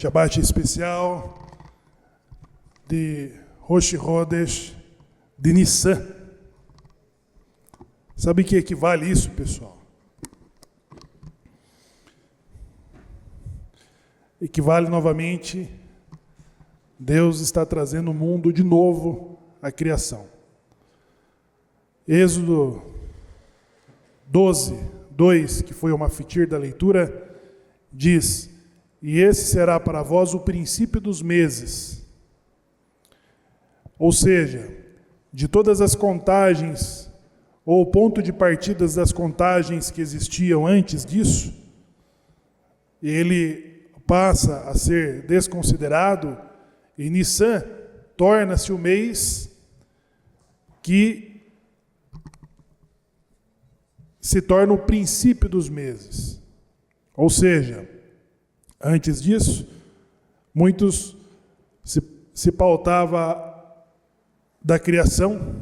Shabbat especial de Rosh Chodesh de Nissan. Sabe o que equivale isso, pessoal? Equivale novamente, Deus está trazendo o mundo de novo à criação. Êxodo 12, 2, que foi o mafitir da leitura, diz: e esse será para vós o princípio dos meses. Ou seja, de todas as contagens, ou o ponto de partida das contagens que existiam antes disso, ele passa a ser desconsiderado, e Nissan torna-se o mês que se torna o princípio dos meses. Ou seja, antes disso, muitos se pautava da criação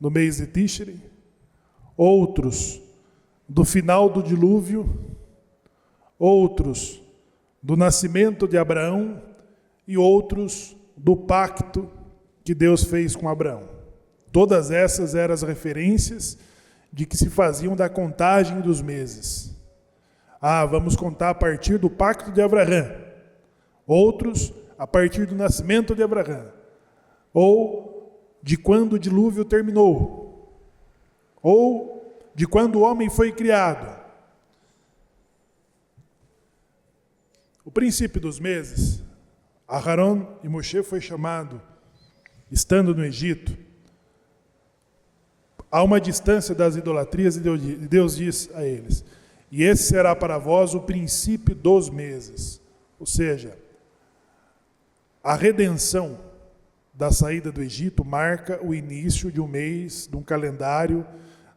no mês de Tishri, outros do final do dilúvio, outros do nascimento de Abraão e outros do pacto que Deus fez com Abraão. Todas essas eram as referências de que se faziam da contagem dos meses. Vamos contar a partir do pacto de Abraão. Outros, a partir do nascimento de Abraão. Ou de quando o dilúvio terminou. Ou de quando o homem foi criado. O princípio dos meses, Aharon e Moshe foi chamado, estando no Egito, a uma distância das idolatrias, e Deus diz a eles: e esse será para vós o princípio dos meses. Ou seja, a redenção da saída do Egito marca o início de um mês, de um calendário,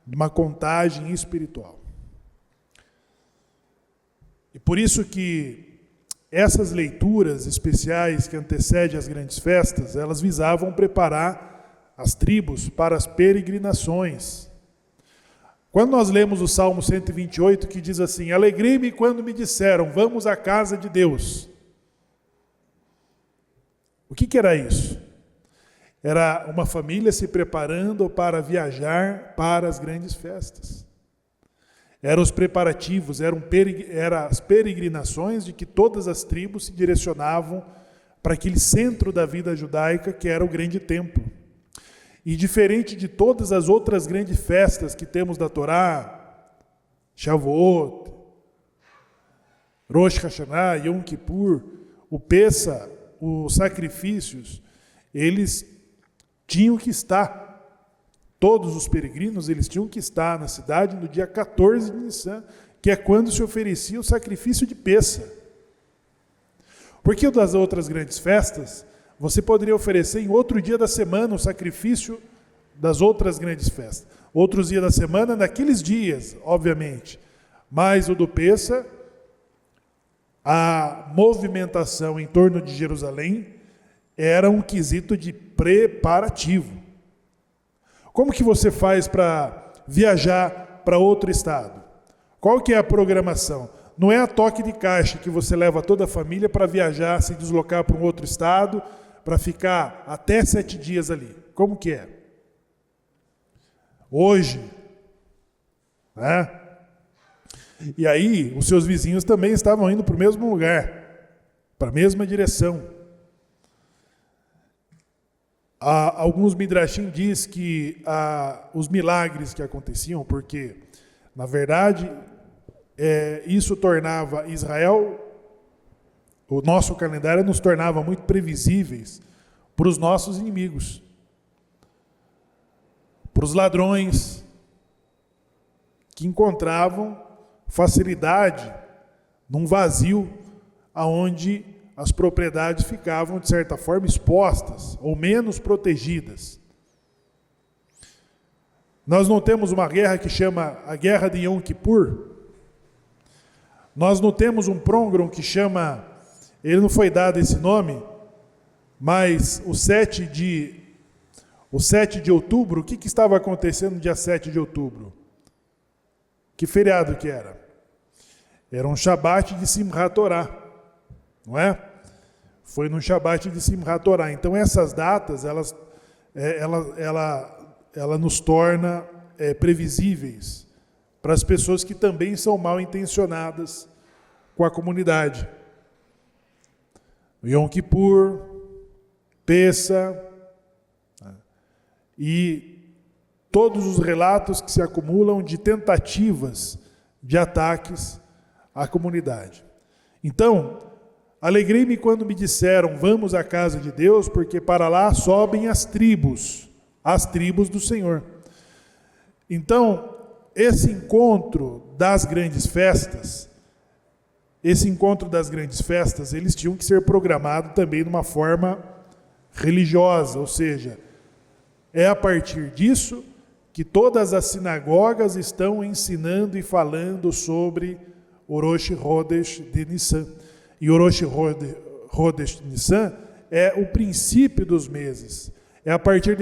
de uma contagem espiritual. E por isso que essas leituras especiais que antecedem as grandes festas, elas visavam preparar as tribos para as peregrinações. Quando nós lemos o Salmo 128, que diz assim: alegrei-me quando me disseram, vamos à casa de Deus. O que era isso? Era uma família se preparando para viajar para as grandes festas. Eram os preparativos, eram as peregrinações de que todas as tribos se direcionavam para aquele centro da vida judaica que era o grande templo. E diferente de todas as outras grandes festas que temos da Torá, Shavuot, Rosh Hashanah, Yom Kippur, o Pessa, os sacrifícios, eles tinham que estar, todos os peregrinos, eles tinham que estar na cidade no dia 14 de Nissan, que é quando se oferecia o sacrifício de Pessa. Porque das outras grandes festas, você poderia oferecer em outro dia da semana o sacrifício das outras grandes festas. Outros dias da semana, naqueles dias, obviamente. Mas o do Pessa, a movimentação em torno de Jerusalém era um quesito de preparativo. Como que você faz para viajar para outro estado? Qual que é a programação? Não é a toque de caixa que você leva toda a família para viajar, se deslocar para um outro estado, para ficar até 7 dias ali. Como que é? Hoje, né? E aí, os seus vizinhos também estavam indo para o mesmo lugar, para a mesma direção. Alguns midrashim diz que os milagres que aconteciam, porque, na verdade, isso tornava Israel, o nosso calendário nos tornava muito previsíveis para os nossos inimigos, para os ladrões, que encontravam facilidade num vazio aonde as propriedades ficavam, de certa forma, expostas ou menos protegidas. Nós não temos uma guerra que chama a Guerra de Yom Kippur. Nós não temos um pogrom que chama, ele não foi dado esse nome, mas o 7 de outubro, o que estava acontecendo no dia 7 de outubro? Que feriado que era? Era um Shabat de Simchat Torah, não é? Foi no Shabat de Simchat Torah. Então essas datas, ela nos torna previsíveis para as pessoas que também são mal intencionadas com a comunidade. Yom Kippur, Pessa, e todos os relatos que se acumulam de tentativas de ataques à comunidade. Então, alegrei-me quando me disseram, vamos à casa de Deus, porque para lá sobem as tribos do Senhor. Então, esse encontro das grandes festas, eles tinham que ser programado também de uma forma religiosa, ou seja, é a partir disso que todas as sinagogas estão ensinando e falando sobre o Rosh Chodesh de Nissan. E o Rosh Chodesh de Nissan é o princípio dos meses. É a partir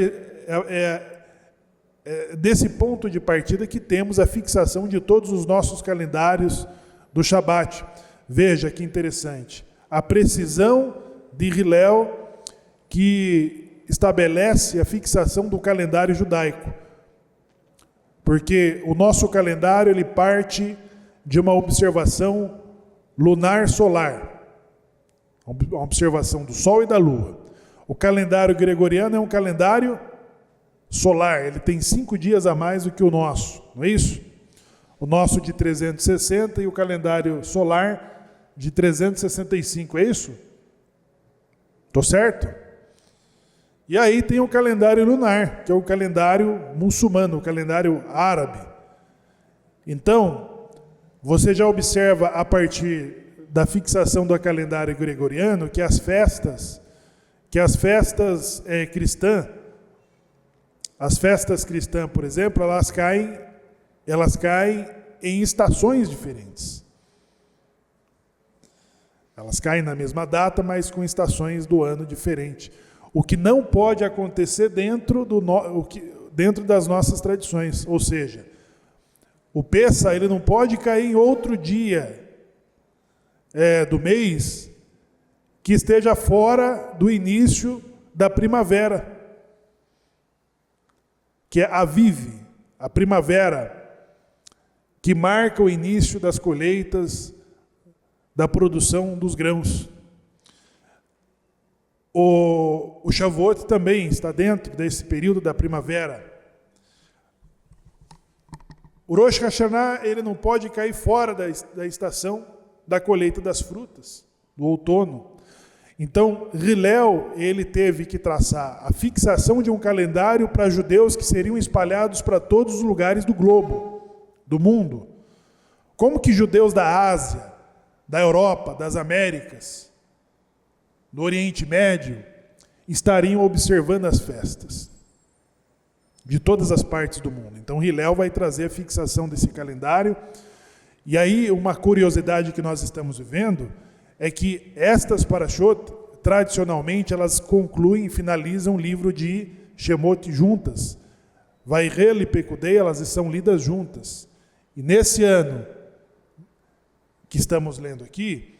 desse ponto de partida que temos a fixação de todos os nossos calendários do Shabat. Veja que interessante. A precisão de Hillel que estabelece a fixação do calendário judaico. Porque o nosso calendário ele parte de uma observação lunar solar, uma observação do Sol e da Lua. O calendário gregoriano é um calendário solar, ele tem 5 dias a mais do que o nosso, não é isso? O nosso de 360 e o calendário solar de 365, é isso? Estou certo? E aí tem o calendário lunar, que é o calendário muçulmano, o calendário árabe. Então, você já observa a partir da fixação do calendário gregoriano que as festas cristãs, por exemplo, elas caem em estações diferentes. Elas caem na mesma data, mas com estações do ano diferentes. O que não pode acontecer dentro das nossas tradições. Ou seja, o Pessa ele não pode cair em outro dia do mês que esteja fora do início da primavera, que é a Aviv, a primavera, que marca o início das colheitas, da produção dos grãos. O Shavuot também está dentro desse período da primavera. O Rosh Hashanah ele não pode cair fora da estação da colheita das frutas, do outono. Então, Hillel, ele teve que traçar a fixação de um calendário para judeus que seriam espalhados para todos os lugares do globo, do mundo. Como que judeus da Ásia, da Europa, das Américas, do Oriente Médio, estariam observando as festas de todas as partes do mundo. Então, Hillel vai trazer a fixação desse calendário. E aí, uma curiosidade que nós estamos vivendo é que estas parashot, tradicionalmente, elas concluem e finalizam o livro de Shemot juntas. Vairel e Pekudei, elas são lidas juntas. E nesse ano que estamos lendo aqui,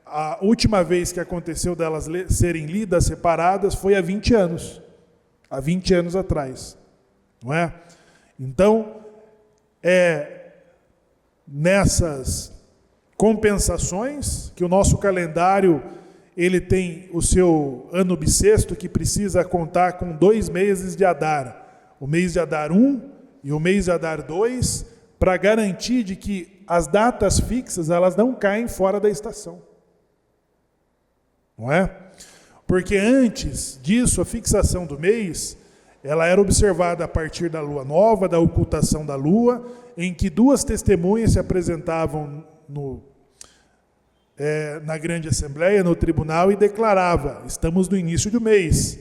a última vez que aconteceu delas serem lidas separadas foi há 20 anos. Há 20 anos atrás. Não é? Então, nessas compensações, que o nosso calendário ele tem o seu ano bissexto, que precisa contar com 2 meses de Adar. O mês de Adar 1 e o mês de Adar 2, para garantir de que as datas fixas elas não caem fora da estação. Não é? Porque antes disso, a fixação do mês, ela era observada a partir da lua nova, da ocultação da lua, em que 2 testemunhas se apresentavam na grande assembleia, no tribunal, e declarava, estamos no início do mês.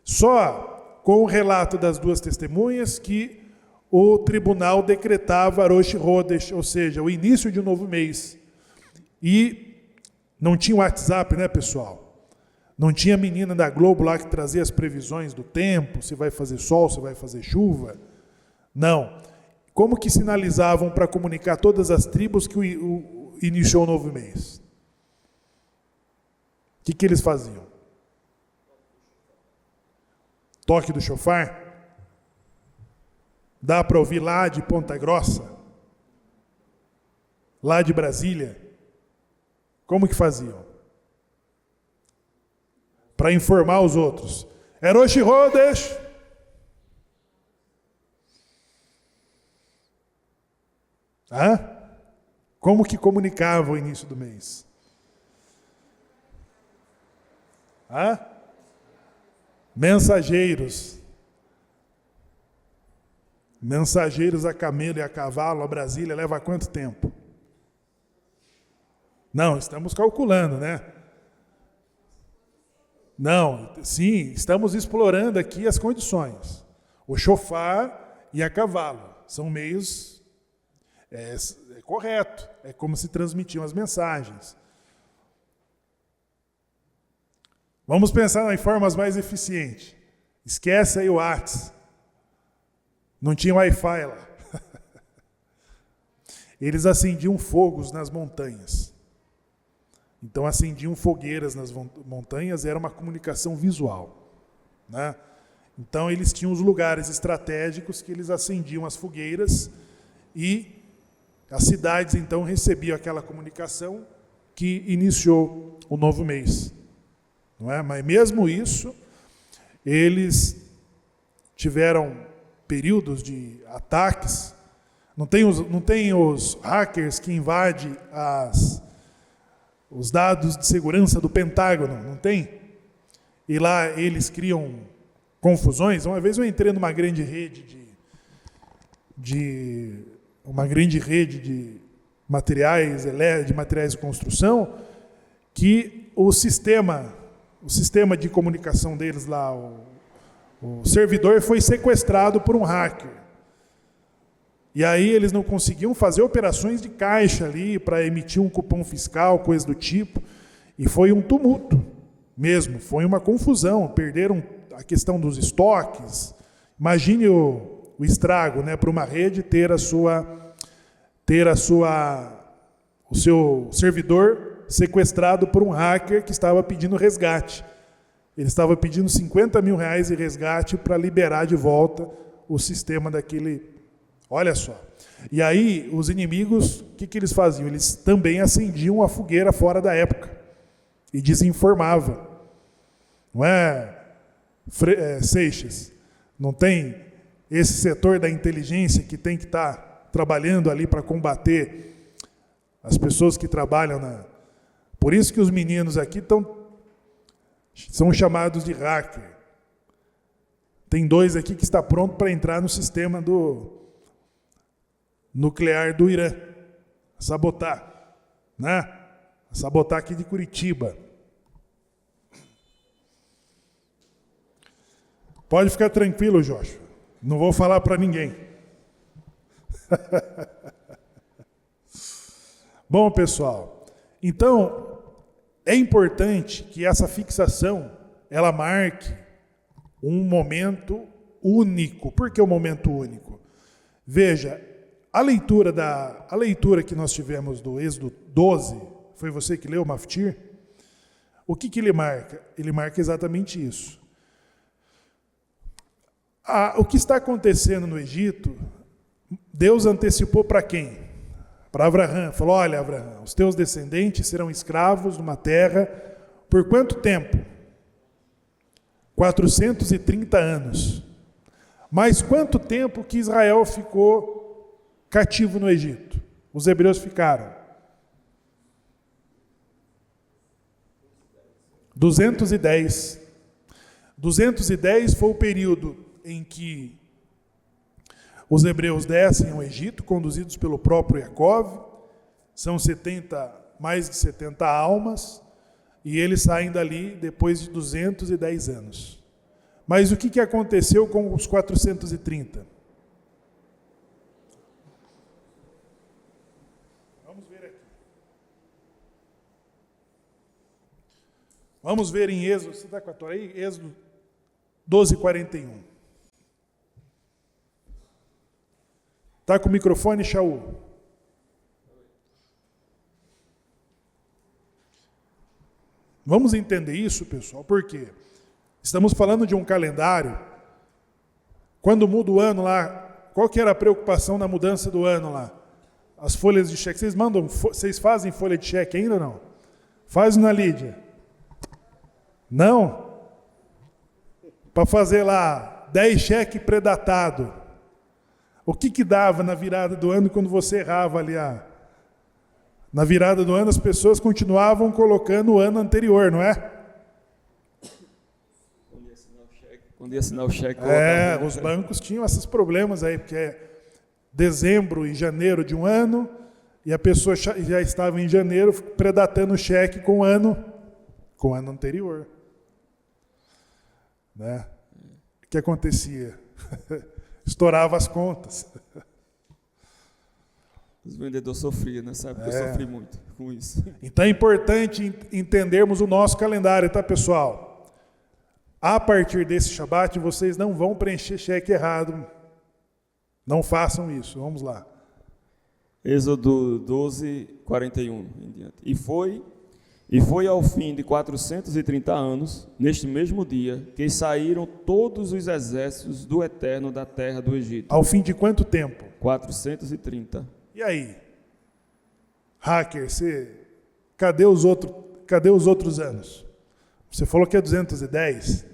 Só com o relato das 2 testemunhas que o tribunal decretava Rosh Chodesh, ou seja, o início de um novo mês. E não tinha WhatsApp, né, pessoal? Não tinha menina da Globo lá que trazia as previsões do tempo, se vai fazer sol, se vai fazer chuva. Não. Como que sinalizavam para comunicar todas as tribos que iniciou o novo mês? que eles faziam? Toque do chofar? Dá para ouvir lá de Ponta Grossa? Lá de Brasília? Como que faziam? Para informar os outros. Eroshi Rodesh. Como que comunicava o início do mês? Mensageiros. Mensageiros a camelo e a cavalo, a Brasília, leva quanto tempo? Não, estamos calculando, né? Não, sim, estamos explorando aqui as condições. O chofar e a cavalo são meios correto, é como se transmitiam as mensagens. Vamos pensar em formas mais eficientes. Esquece aí o WhatsApp. Não tinha Wi-Fi lá. Eles acendiam fogos nas montanhas. Então acendiam fogueiras nas montanhas, era uma comunicação visual, né? Então eles tinham os lugares estratégicos que eles acendiam as fogueiras e as cidades então recebiam aquela comunicação que iniciou o novo mês, não é? Mas mesmo isso, eles tiveram períodos de ataques. Não tem os hackers que invadem os dados de segurança do Pentágono, não tem? E lá eles criam confusões. Uma vez eu entrei numa grande rede de materiais de construção, que o sistema de comunicação deles lá, o servidor foi sequestrado por um hacker. E aí eles não conseguiam fazer operações de caixa ali para emitir um cupom fiscal, coisa do tipo. E foi um tumulto mesmo, foi uma confusão. Perderam a questão dos estoques. Imagine o estrago, né, para uma rede ter o seu servidor sequestrado por um hacker que estava pedindo resgate. Ele estava pedindo 50 mil reais de resgate para liberar de volta o sistema daquele. Olha só. E aí, os inimigos, o que eles faziam? Eles também acendiam a fogueira fora da época e desinformavam. Não é, Seixas? Não tem esse setor da inteligência que tem que estar trabalhando ali para combater as pessoas que trabalham na. Por isso que os meninos aqui são chamados de hacker. Tem 2 aqui que está pronto para entrar no sistema nuclear do Irã. Sabotar, né? Sabotar aqui de Curitiba. Pode ficar tranquilo, Joshua. Não vou falar para ninguém. Bom, pessoal, então é importante que essa fixação ela marque um momento único. Por que um momento único? Veja, a leitura que nós tivemos do Êxodo 12, foi você que leu, Maftir? O que ele marca? Ele marca exatamente isso. O que está acontecendo no Egito, Deus antecipou para quem? Para Abraão. Falou, olha, Abraão, os teus descendentes serão escravos numa terra por quanto tempo? 430 anos. Mas quanto tempo que Israel ficou cativo no Egito? Os hebreus ficaram 210. 210 foi o período em que os hebreus descem ao Egito, conduzidos pelo próprio Jacó. São mais de 70 almas, e eles saem dali depois de 210 anos. Mas o que aconteceu com os 430? Vamos ver aqui. Vamos ver em Êxodo, você está com a Torá aí? Êxodo 12:41. Está com o microfone, Shaul? Vamos entender isso, pessoal, porque estamos falando de um calendário. Quando muda o ano lá, qual que era a preocupação na mudança do ano lá? As folhas de cheque. Vocês fazem folha de cheque ainda ou não? Faz na Lídia? Não? Para fazer lá 10 cheques predatados. O que dava na virada do ano quando você errava ali? Na virada do ano as pessoas continuavam colocando o ano anterior, não é? Quando ia assinar o cheque... Os bancos tinham esses problemas aí, porque é dezembro e janeiro de um ano, e a pessoa já estava em janeiro predatando o cheque com o ano anterior. Né? O que acontecia? Estourava as contas. Os vendedores sofriam nessa época, eu sofri muito com isso. Então é importante entendermos o nosso calendário, tá, pessoal? A partir desse Shabat, vocês não vão preencher cheque errado. Não façam isso. Vamos lá. Êxodo 12, 41 em diante. E foi ao fim de 430 anos, neste mesmo dia, que saíram todos os exércitos do Eterno da terra do Egito. Ao fim de quanto tempo? 430. E aí? Hacker, cadê os outros anos? Você falou que é 210.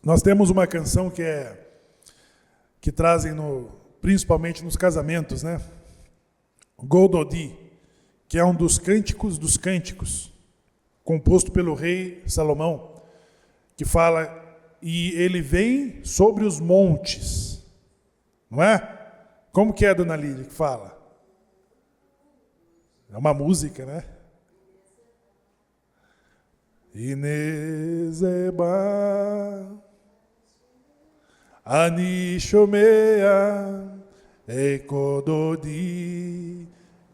Nós temos uma canção que trazem principalmente nos casamentos, né? Goldodi, que é um dos cânticos, composto pelo rei Salomão, que fala, e ele vem sobre os montes. Não é? Como que é, dona Lídia, que fala? É uma música, né? Inezeba Anishomea Ekododi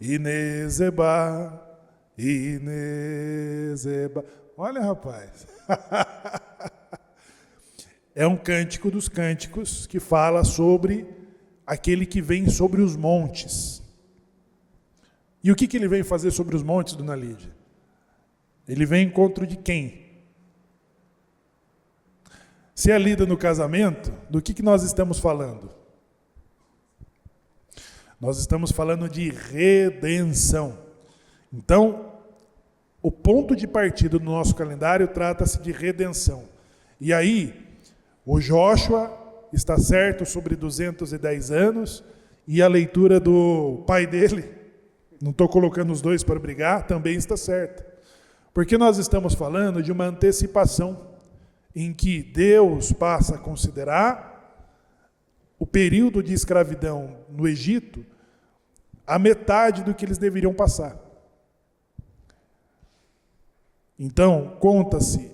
Inezeba Inezeba. Olha, rapaz. É um cântico dos cânticos que fala sobre aquele que vem sobre os montes. E o que ele vem fazer sobre os montes, dona Lídia? Ele vem em encontro de quem? Se é lida no casamento, do que nós estamos falando? Nós estamos falando de redenção. Então, o ponto de partida do nosso calendário trata-se de redenção. E aí, o Joshua está certo sobre 210 anos, e a leitura do pai dele, não estou colocando os dois para brigar, também está certa. Porque nós estamos falando de uma antecipação em que Deus passa a considerar o período de escravidão no Egito a metade do que eles deveriam passar. Então, conta-se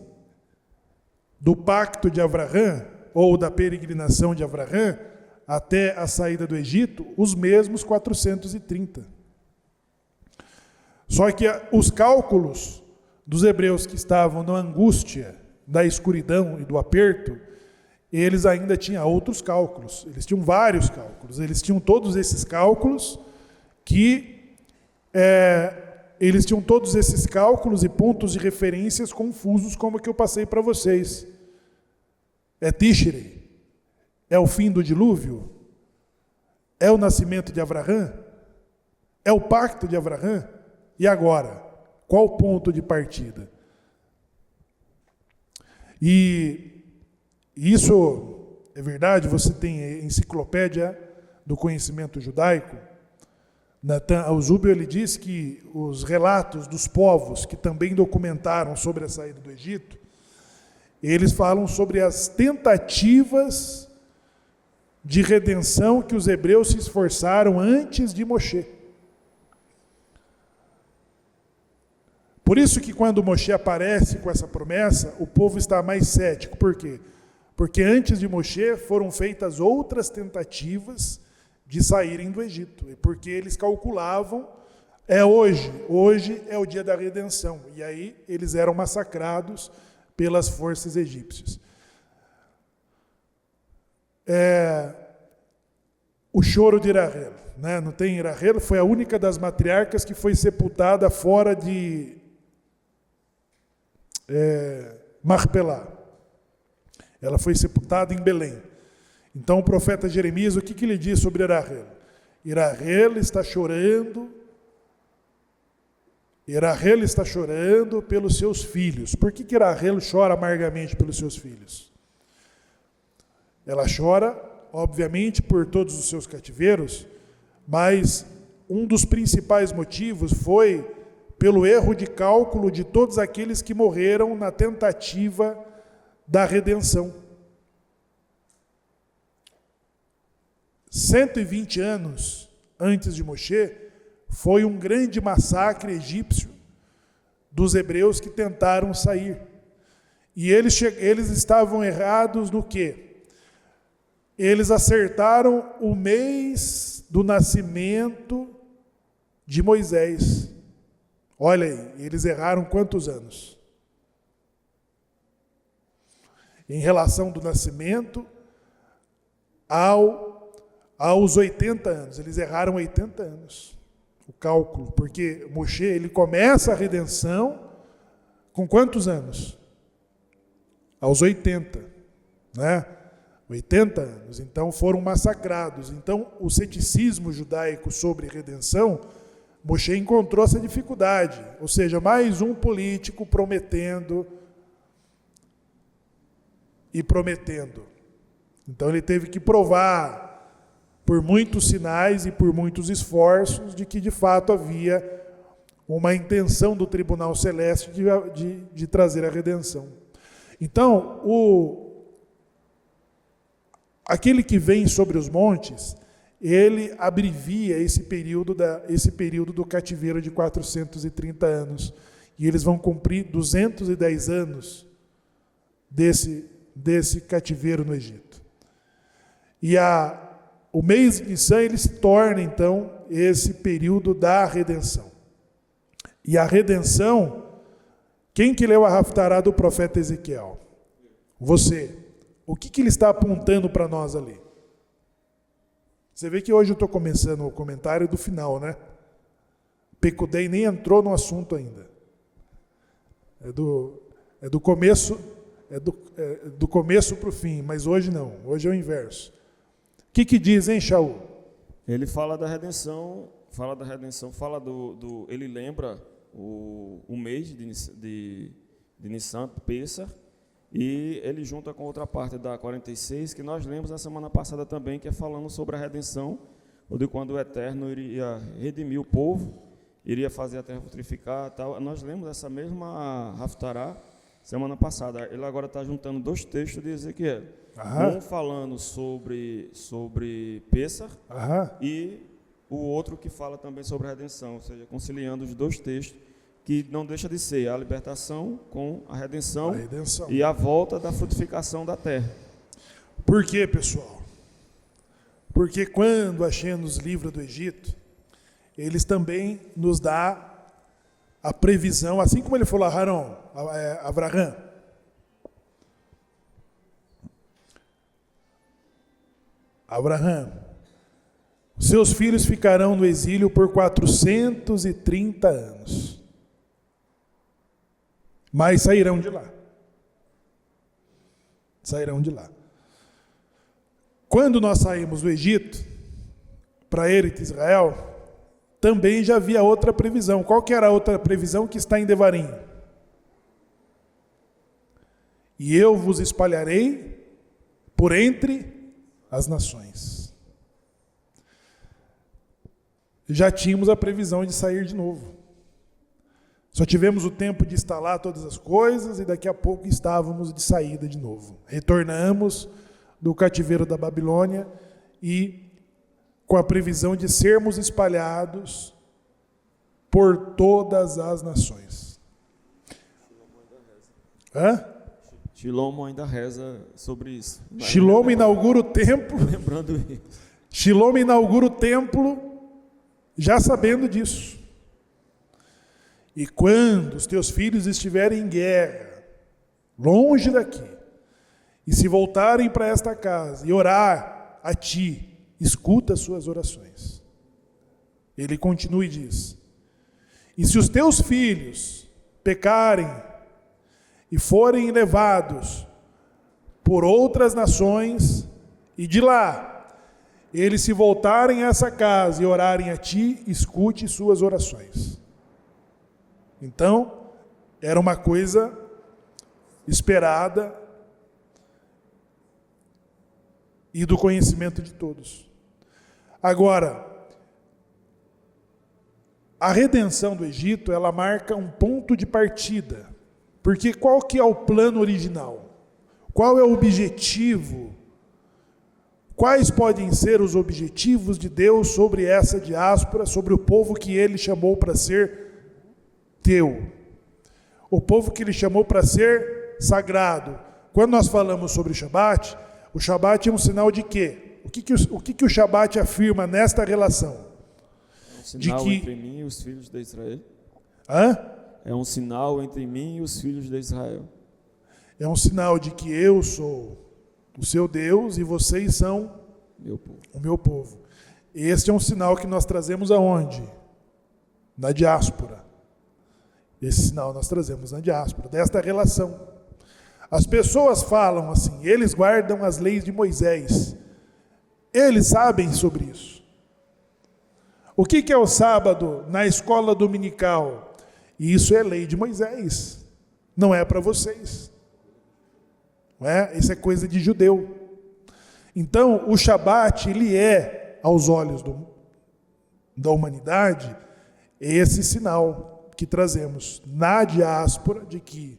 do pacto de Abraão, ou da peregrinação de Abraão, até a saída do Egito, os mesmos 430. Só que os cálculos dos hebreus que estavam na angústia, da escuridão e do aperto, eles ainda tinham outros cálculos, eles tinham vários cálculos, eles tinham todos esses cálculos e pontos de referências confusos, como que eu passei para vocês. É Tishrei? É o fim do dilúvio? É o nascimento de Abraão? É o pacto de Abraão? E agora? Qual o ponto de partida? E isso é verdade, você tem a enciclopédia do conhecimento judaico. Natan Alzubel, ele diz que os relatos dos povos que também documentaram sobre a saída do Egito, eles falam sobre as tentativas de redenção que os hebreus se esforçaram antes de Moshe. Por isso que quando Moshe aparece com essa promessa, o povo está mais cético. Por quê? Porque antes de Moshe foram feitas outras tentativas de saírem do Egito. Porque eles calculavam, hoje é o dia da redenção. E aí eles eram massacrados pelas forças egípcias. o choro de Rahel, né? Não tem Rahel, foi a única das matriarcas que foi sepultada fora de Marpelá. Ela foi sepultada em Belém. Então o profeta Jeremias, o que ele diz sobre Rahel? Rahel está chorando pelos seus filhos. Por que Rahel chora amargamente pelos seus filhos? Ela chora, obviamente, por todos os seus cativeiros, mas um dos principais motivos foi pelo erro de cálculo de todos aqueles que morreram na tentativa da redenção. 120 anos antes de Moshe, foi um grande massacre egípcio dos hebreus que tentaram sair. E eles estavam errados no quê? Eles acertaram o mês do nascimento de Moisés. Olha aí, eles erraram quantos anos? Em relação do nascimento aos 80 anos. Eles erraram 80 anos. O cálculo, porque Moshe, ele começa a redenção com quantos anos? Aos 80, né? 80 anos. Então foram massacrados. Então o ceticismo judaico sobre redenção, Moshe encontrou essa dificuldade. Ou seja, mais um político prometendo e prometendo. Então ele teve que provar por muitos sinais e por muitos esforços de que de fato havia uma intenção do tribunal celeste de trazer a redenção. Então, aquele que vem sobre os montes, ele abrevia esse período do cativeiro de 430 anos. E eles vão cumprir 210 anos desse cativeiro no Egito. E o mês de Nissan, ele se torna, então, esse período da redenção. E a redenção, quem que leu a Haftará do profeta Ezequiel? Você. O que ele está apontando para nós ali? Você vê que hoje eu estou começando o comentário do final, né? Pecudei nem entrou no assunto ainda. É do começo para o fim, mas hoje não. Hoje é o inverso. O que diz, hein, Shaul? Ele fala da redenção, ele lembra o mês de Nissan, Pessah, e ele junta com outra parte da 46, que nós lemos na semana passada também, que é falando sobre a redenção, de quando o Eterno iria redimir o povo, iria fazer a terra frutificar, tal. Nós lemos essa mesma Haftará semana passada. Ele agora está juntando dois textos de Ezequiel. Um falando sobre Pessah e o outro que fala também sobre a redenção, ou seja, conciliando os dois textos, que não deixa de ser a libertação com a redenção e a volta da frutificação da terra. Por quê, pessoal? Porque quando Hashem nos livra do Egito, eles também nos dá a previsão, assim como ele falou a Haron, a Abraham. Abraham, seus filhos ficarão no exílio por 430 anos, mas sairão de lá. Sairão de lá. Quando nós saímos do Egito, para Eretz Israel, também já havia outra previsão. Qual que era a outra previsão que está em Devarim? E eu vos espalharei por entre as nações. Já tínhamos a previsão de sair de novo. Só tivemos o tempo de instalar todas as coisas e daqui a pouco estávamos de saída de novo. Retornamos do cativeiro da Babilônia e com a previsão de sermos espalhados por todas as nações. Shilomo ainda reza sobre isso. Shilomo inaugura o templo. Lembrando isso. Shilomo inaugura o templo já sabendo disso. E quando os teus filhos estiverem em guerra, longe daqui, e se voltarem para esta casa e orar a ti escuta as suas orações. Ele continua e diz: e se os teus filhos pecarem e forem levados por outras nações, e de lá eles se voltarem a essa casa e orarem a ti, escute suas orações. Então, era uma coisa esperada e do conhecimento de todos. Agora, a redenção do Egito, ela marca um ponto de partida. Porque qual que é o plano original? Qual é o objetivo? Quais podem ser os objetivos de Deus sobre essa diáspora, sobre o povo que Ele chamou para ser teu? O povo que Ele chamou para ser sagrado. Quando nós falamos sobre o Shabat é um sinal de quê? O que o Shabat afirma nesta relação? É um sinal entre mim e os filhos de Israel. Hã? É um sinal entre mim e os filhos de Israel. É um sinal de que eu sou o seu Deus e vocês são o meu povo. Este é um sinal que nós trazemos aonde? Na diáspora. Esse sinal nós trazemos na diáspora, desta relação. As pessoas falam assim, eles guardam as leis de Moisés. Eles sabem sobre isso. O que é o sábado na escola dominical? Isso é lei de Moisés. Não é para vocês. Não é? Isso é coisa de judeu. Então, o Shabat, ele é, aos olhos da humanidade, esse sinal que trazemos na diáspora de que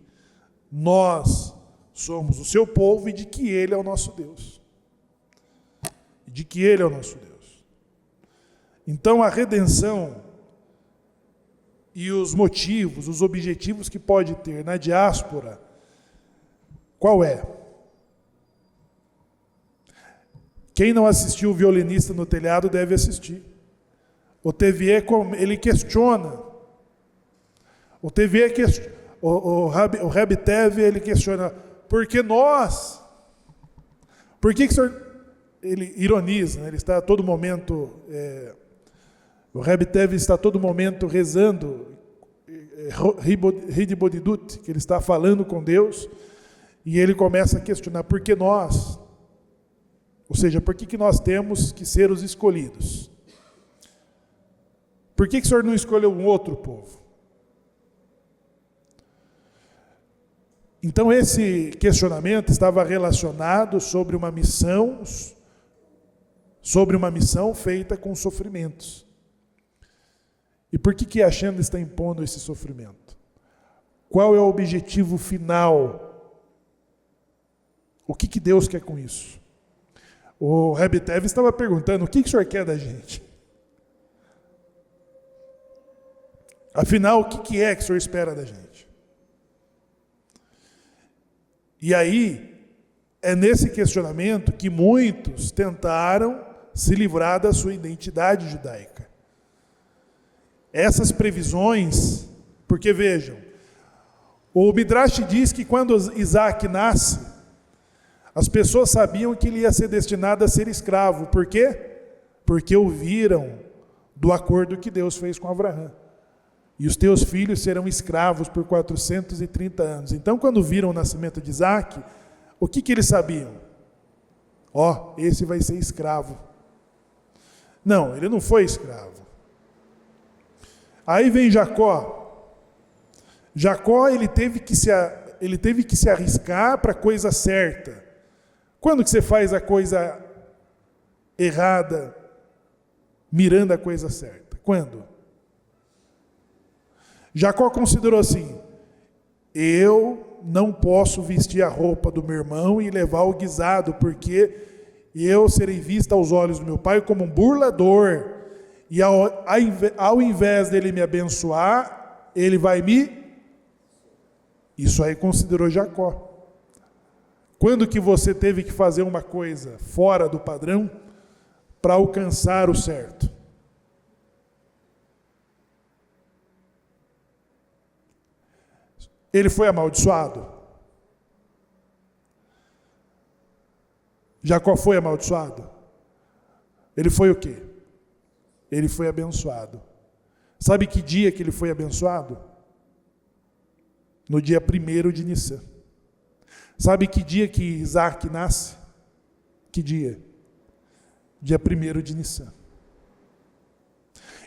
nós somos o seu povo e de que Ele é o nosso Deus. De que Ele é o nosso Deus. Então, a redenção e os motivos, os objetivos que pode ter na diáspora, qual é? Quem não assistiu o Violinista no Telhado deve assistir. O Tevier, ele questiona. O Tevier, o Reb Tevier, ele questiona, por que nós? Por que o senhor... Ele ironiza, né? Ele está a todo momento... o Reb Tevier está a todo momento rezando, Hidbodidut, que ele está falando com Deus, e ele começa a questionar, por que nós? Ou seja, por que nós temos que ser os escolhidos? Por que o senhor não escolheu um outro povo? Então esse questionamento estava relacionado sobre uma missão feita com sofrimentos. E por que a Hashem está impondo esse sofrimento? Qual é o objetivo final? O que Deus quer com isso? O Reb Tev estava perguntando, o que o senhor quer da gente? Afinal, o que é que o senhor espera da gente? E aí, é nesse questionamento que muitos tentaram se livrar da sua identidade judaica. Essas previsões, porque vejam, o Midrash diz que quando Isaac nasce, as pessoas sabiam que ele ia ser destinado a ser escravo. Por quê? Porque ouviram do acordo que Deus fez com Abraão. E os teus filhos serão escravos por 430 anos. Então, quando viram o nascimento de Isaac, o que eles sabiam? Esse vai ser escravo. Não, ele não foi escravo. Aí vem Jacó. Jacó, ele teve que se arriscar para a coisa certa. Quando que você faz a coisa errada, mirando a coisa certa? Quando? Jacó considerou assim, eu não posso vestir a roupa do meu irmão e levar o guisado, porque eu serei visto aos olhos do meu pai como um burlador, e ao invés dele me abençoar, ele vai me... Isso aí considerou Jacó. Quando que você teve que fazer uma coisa fora do padrão para alcançar o certo? Ele foi amaldiçoado? Jacó foi amaldiçoado? Ele foi o quê? Ele foi abençoado. Sabe que dia que ele foi abençoado? No dia 1º de Nissan. Sabe que dia que Isaac nasce? Que dia? Dia 1º de Nissan.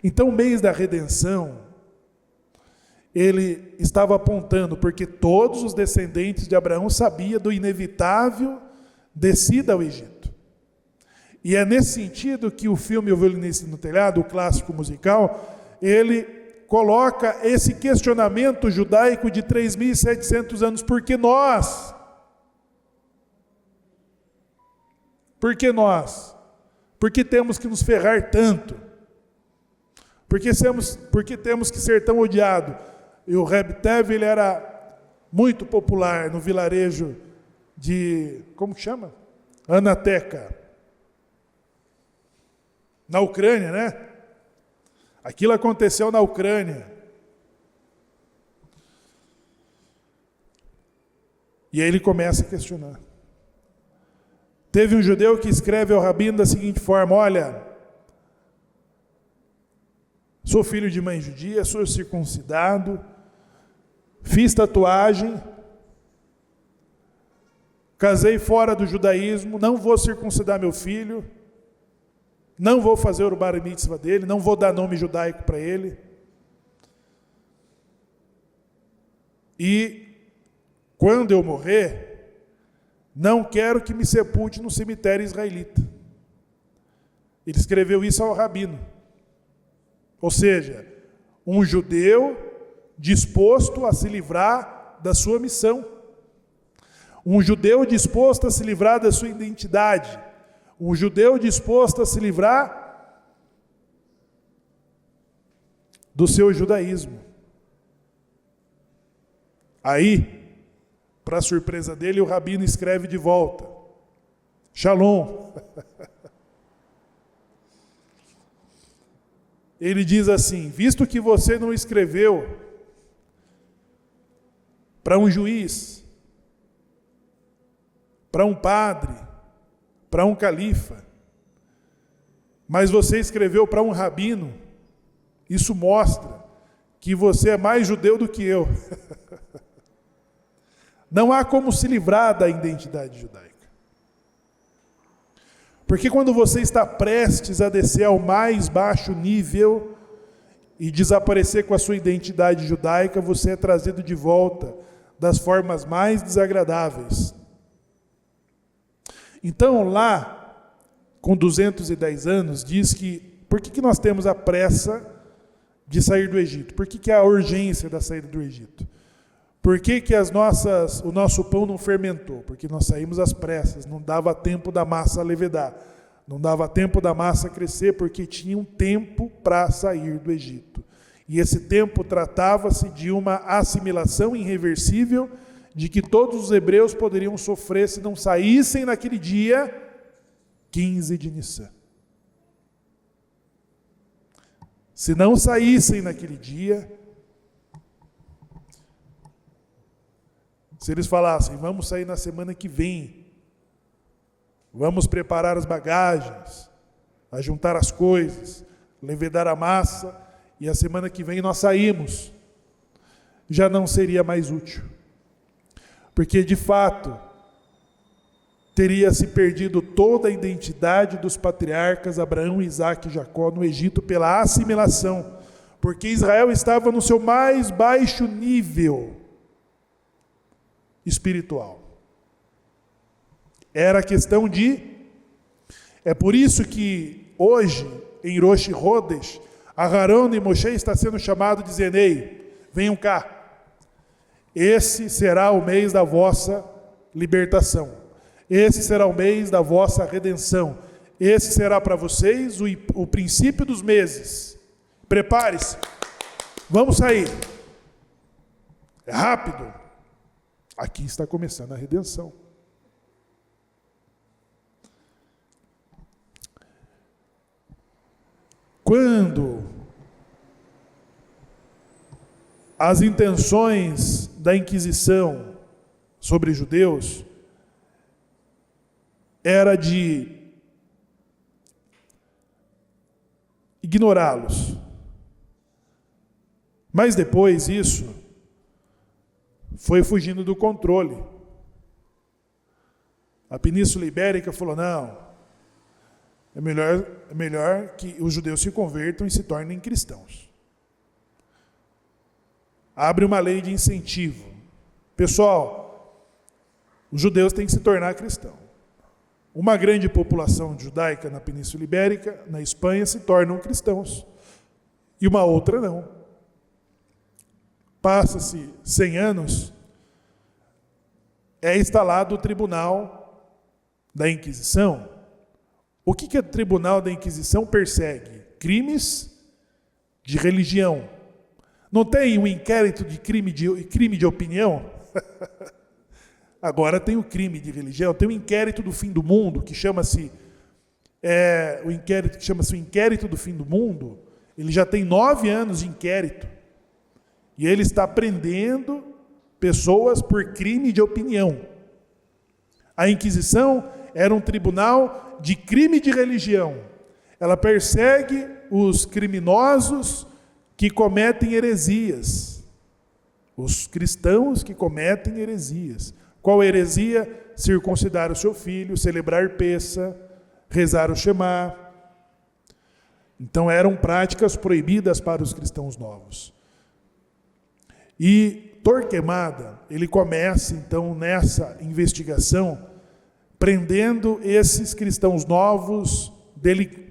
Então o mês da redenção, ele estava apontando, porque todos os descendentes de Abraão sabiam do inevitável descida ao Egito. E é nesse sentido que o filme O Violinista no Telhado, o clássico musical, ele coloca esse questionamento judaico de 3.700 anos. Por que nós? Por que nós? Por que temos que nos ferrar tanto? Por que temos que ser tão odiados? E o Reb Tev, ele era muito popular no vilarejo de, como que chama? Anateca. Na Ucrânia, né? Aquilo aconteceu na Ucrânia. E aí ele começa a questionar. Teve um judeu que escreve ao rabino da seguinte forma: olha, sou filho de mãe judia, sou circuncidado, fiz tatuagem, casei fora do judaísmo, não vou circuncidar meu filho, não vou fazer o bar mitzvah dele, não vou dar nome judaico para ele. E quando eu morrer, não quero que me sepulte no cemitério israelita. Ele escreveu isso ao rabino. Ou seja, um judeu disposto a se livrar da sua missão. Um judeu disposto a se livrar da sua identidade. Um judeu disposto a se livrar do seu judaísmo. Aí, para surpresa dele, o rabino escreve de volta: Shalom. Ele diz assim: visto que você não escreveu para um juiz, para um padre, para um califa, mas você escreveu para um rabino, isso mostra que você é mais judeu do que eu. Não há como se livrar da identidade judaica. Porque quando você está prestes a descer ao mais baixo nível e desaparecer com a sua identidade judaica, você é trazido de volta das formas mais desagradáveis. Então, lá, com 210 anos, diz que, por que nós temos a pressa de sair do Egito? Por que há a urgência da saída do Egito? Por que o nosso pão não fermentou? Porque nós saímos às pressas, não dava tempo da massa levedar, não dava tempo da massa crescer, porque tinha um tempo para sair do Egito. E esse tempo tratava-se de uma assimilação irreversível, de que todos os hebreus poderiam sofrer se não saíssem naquele dia 15 de Nissan. Se não saíssem naquele dia, se eles falassem, vamos sair na semana que vem, vamos preparar as bagagens, ajuntar as coisas, levedar a massa, e a semana que vem nós saímos, já não seria mais útil. Porque, de fato, teria se perdido toda a identidade dos patriarcas Abraão, Isaque e Jacó no Egito pela assimilação, porque Israel estava no seu mais baixo nível espiritual. Era questão de... É por isso que hoje, em Rosh Chodesh, Aharon e Moshe está sendo chamado dizendo: ei, venham cá. Esse será o mês da vossa libertação. Esse será o mês da vossa redenção. Esse será para vocês o princípio dos meses. Prepare-se. Vamos sair. É rápido. Aqui está começando a redenção. Quando as intenções da Inquisição sobre judeus era de ignorá-los. Mas depois isso foi fugindo do controle. A Península Ibérica falou, não, é melhor que os judeus se convertam e se tornem cristãos. Abre uma lei de incentivo. Pessoal, os judeus têm que se tornar cristãos. Uma grande população judaica na Península Ibérica, na Espanha, se tornam cristãos. E uma outra não. Passa-se 100 anos, é instalado o Tribunal da Inquisição. O que o Tribunal da Inquisição persegue? Crimes de religião. Não tem um inquérito de crime de opinião? Agora tem o crime de religião, tem o inquérito do fim do mundo, que chama-se o inquérito do fim do mundo. Ele já tem 9 anos de inquérito. E ele está prendendo pessoas por crime de opinião. A Inquisição era um tribunal de crime de religião. Ela persegue os criminosos que cometem heresias. Os cristãos que cometem heresias. Qual heresia? Circuncidar o seu filho, celebrar Pessa, rezar o Shema. Então eram práticas proibidas para os cristãos novos. E Torquemada, ele começa então nessa investigação, prendendo esses cristãos novos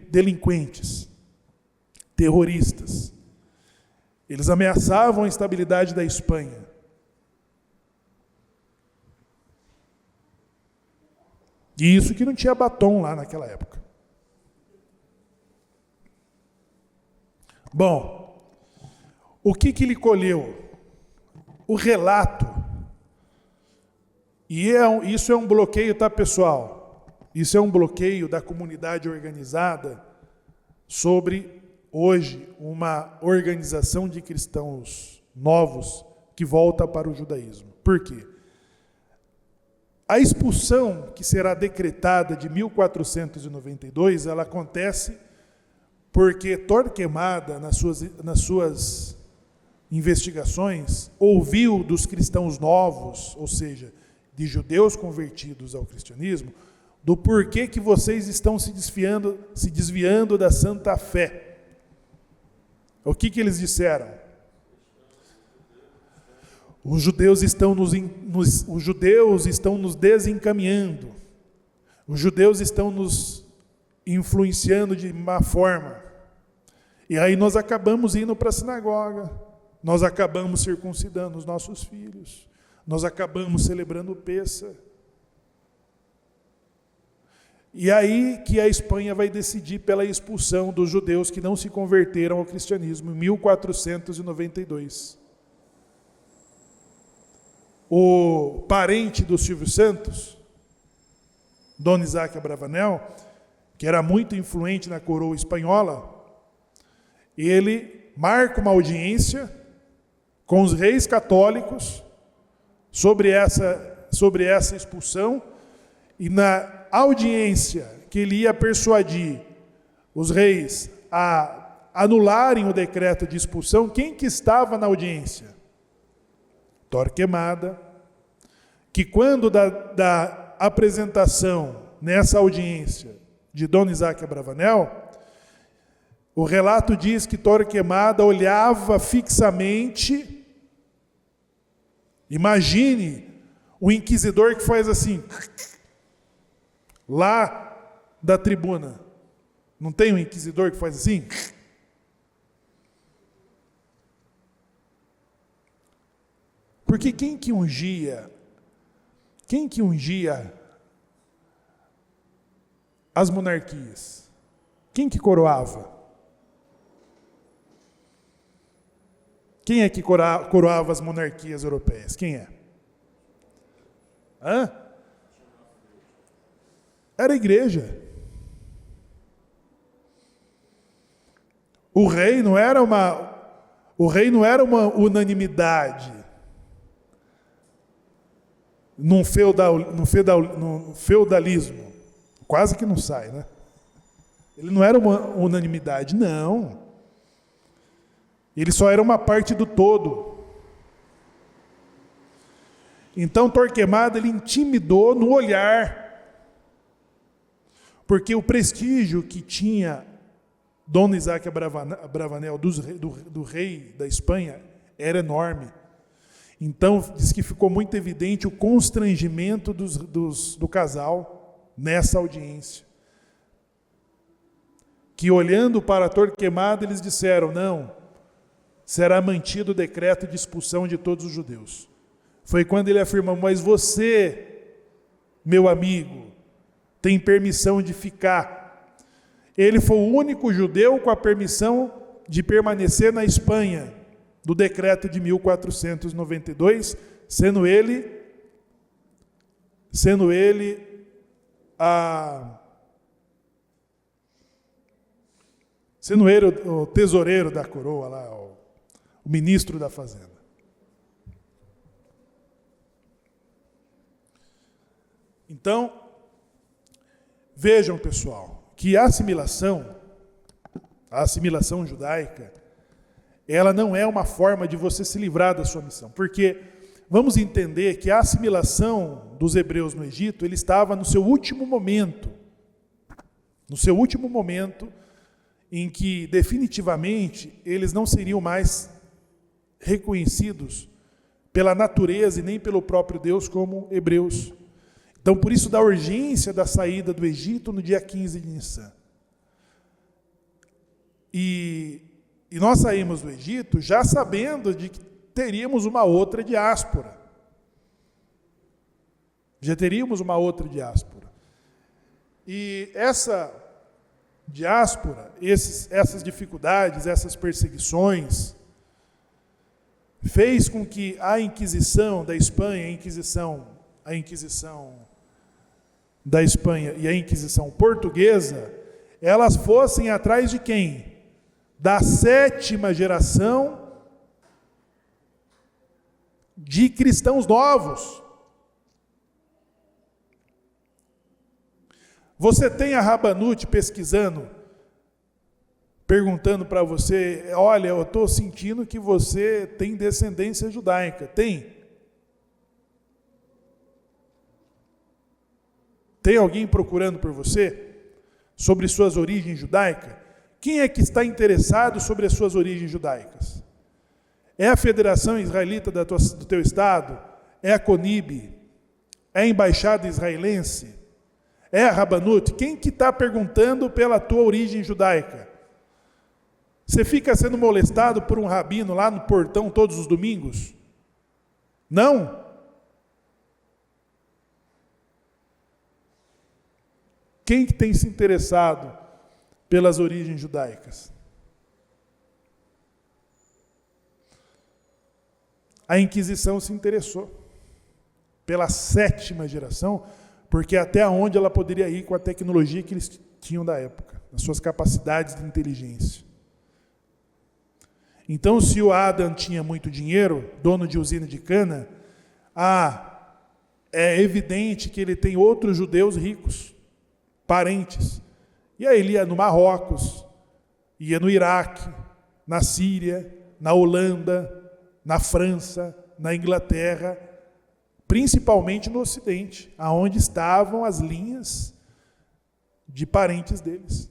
delinquentes, terroristas. Eles ameaçavam a estabilidade da Espanha. E isso que não tinha batom lá naquela época. Bom, o que ele colheu? O relato. E isso é um bloqueio, tá, pessoal? Isso é um bloqueio da comunidade organizada sobre, hoje, uma organização de cristãos novos que volta para o judaísmo. Por quê? A expulsão que será decretada de 1492, ela acontece porque Torquemada, nas suas investigações, ouviu dos cristãos novos, ou seja, de judeus convertidos ao cristianismo, do porquê que vocês estão se desviando da santa fé. O que eles disseram? Os judeus estão nos desencaminhando. Os judeus estão nos influenciando de má forma. E aí nós acabamos indo para a sinagoga. Nós acabamos circuncidando os nossos filhos. Nós acabamos celebrando Pessa. E aí que a Espanha vai decidir pela expulsão dos judeus que não se converteram ao cristianismo, em 1492. O parente do Silvio Santos, Dom Isaac Abravanel, que era muito influente na coroa espanhola, ele marca uma audiência com os reis católicos sobre essa expulsão, e na audiência que ele ia persuadir os reis a anularem o decreto de expulsão, quem que estava na audiência? Torquemada, que quando da apresentação nessa audiência de Dom Isaac Abravanel, o relato diz que Torquemada olhava fixamente. Imagine o inquisidor que faz assim, lá da tribuna. Não tem um inquisidor que faz assim? Porque quem que ungia as monarquias? Quem que coroava? Quem é que coroava as monarquias europeias? Quem é? Era a igreja. O rei não era uma unanimidade no feudalismo. Quase que não sai, né? Ele não era uma unanimidade, não. Ele só era uma parte do todo. Então Torquemada, ele intimidou no olhar, porque o prestígio que tinha Dom Isaac Abravanel, do rei da Espanha, era enorme. Então, diz que ficou muito evidente o constrangimento do casal nessa audiência. Que olhando para Torquemada, eles disseram, não, será mantido o decreto de expulsão de todos os judeus. Foi quando ele afirmou, mas você, meu amigo, tem permissão de ficar. Ele foi o único judeu com a permissão de permanecer na Espanha, do decreto de 1492, sendo ele o tesoureiro da coroa lá, o ministro da fazenda. Então, vejam, pessoal, que a assimilação judaica, ela não é uma forma de você se livrar da sua missão, porque vamos entender que a assimilação dos hebreus no Egito, ele estava no seu último momento, em que definitivamente eles não seriam mais reconhecidos pela natureza e nem pelo próprio Deus como hebreus. Então, por isso da urgência da saída do Egito no dia 15 de Nissan. E nós saímos do Egito já sabendo de que teríamos uma outra diáspora. Já teríamos uma outra diáspora. E essa diáspora, essas dificuldades, essas perseguições, fez com que a Inquisição da Espanha, a Inquisição da Espanha e a Inquisição portuguesa, elas fossem atrás de quem? Da 7ª geração de cristãos novos. Você tem a Rabanute pesquisando, perguntando para você, olha, eu estou sentindo que você tem descendência judaica. Tem? Tem alguém procurando por você sobre suas origens judaicas? Quem é que está interessado sobre as suas origens judaicas? É a Federação Israelita do teu estado? É a CONIB? É a Embaixada Israelense? É a Rabanut? Quem que está perguntando pela tua origem judaica? Você fica sendo molestado por um rabino lá no portão todos os domingos? Não? Quem que tem se interessado pelas origens judaicas? A Inquisição se interessou pela 7ª geração, porque até onde ela poderia ir com a tecnologia que eles tinham da época, as suas capacidades de inteligência. Então, se o Adam tinha muito dinheiro, dono de usina de cana, é evidente que ele tem outros judeus ricos, parentes. E aí ele ia no Marrocos, ia no Iraque, na Síria, na Holanda, na França, na Inglaterra, principalmente no Ocidente, aonde estavam as linhas de parentes deles.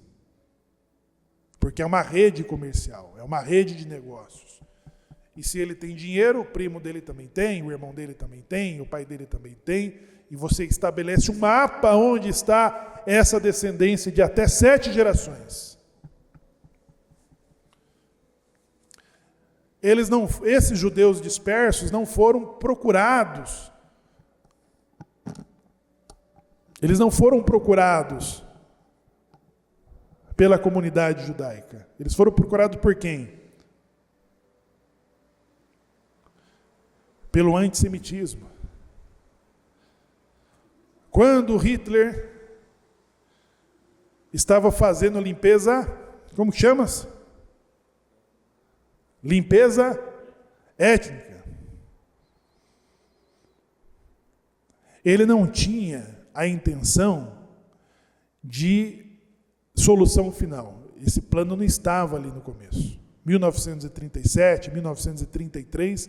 Porque é uma rede comercial, é uma rede de negócios. E se ele tem dinheiro, o primo dele também tem, o irmão dele também tem, o pai dele também tem, e você estabelece um mapa onde está essa descendência de até 7 gerações. Esses judeus dispersos não foram procurados. Eles não foram procurados pela comunidade judaica. Eles foram procurados por quem? Pelo antissemitismo. Quando Hitler estava fazendo limpeza, como que chama-se? Limpeza étnica. Ele não tinha a intenção de solução final. Esse plano não estava ali no começo. 1937, 1933,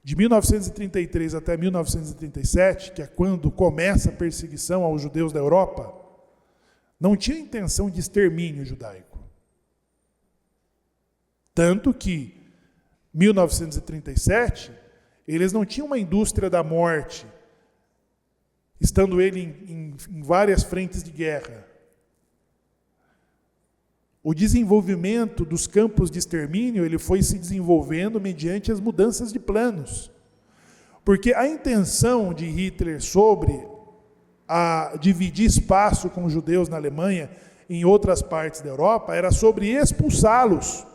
de 1933 até 1937, que é quando começa a perseguição aos judeus da Europa, não tinha intenção de extermínio judaico. Tanto que, 1937, eles não tinham uma indústria da morte, estando ele em várias frentes de guerra. O desenvolvimento dos campos de extermínio, ele foi se desenvolvendo mediante as mudanças de planos. Porque a intenção de Hitler sobre dividir espaço com os judeus na Alemanha em outras partes da Europa era sobre expulsá-los.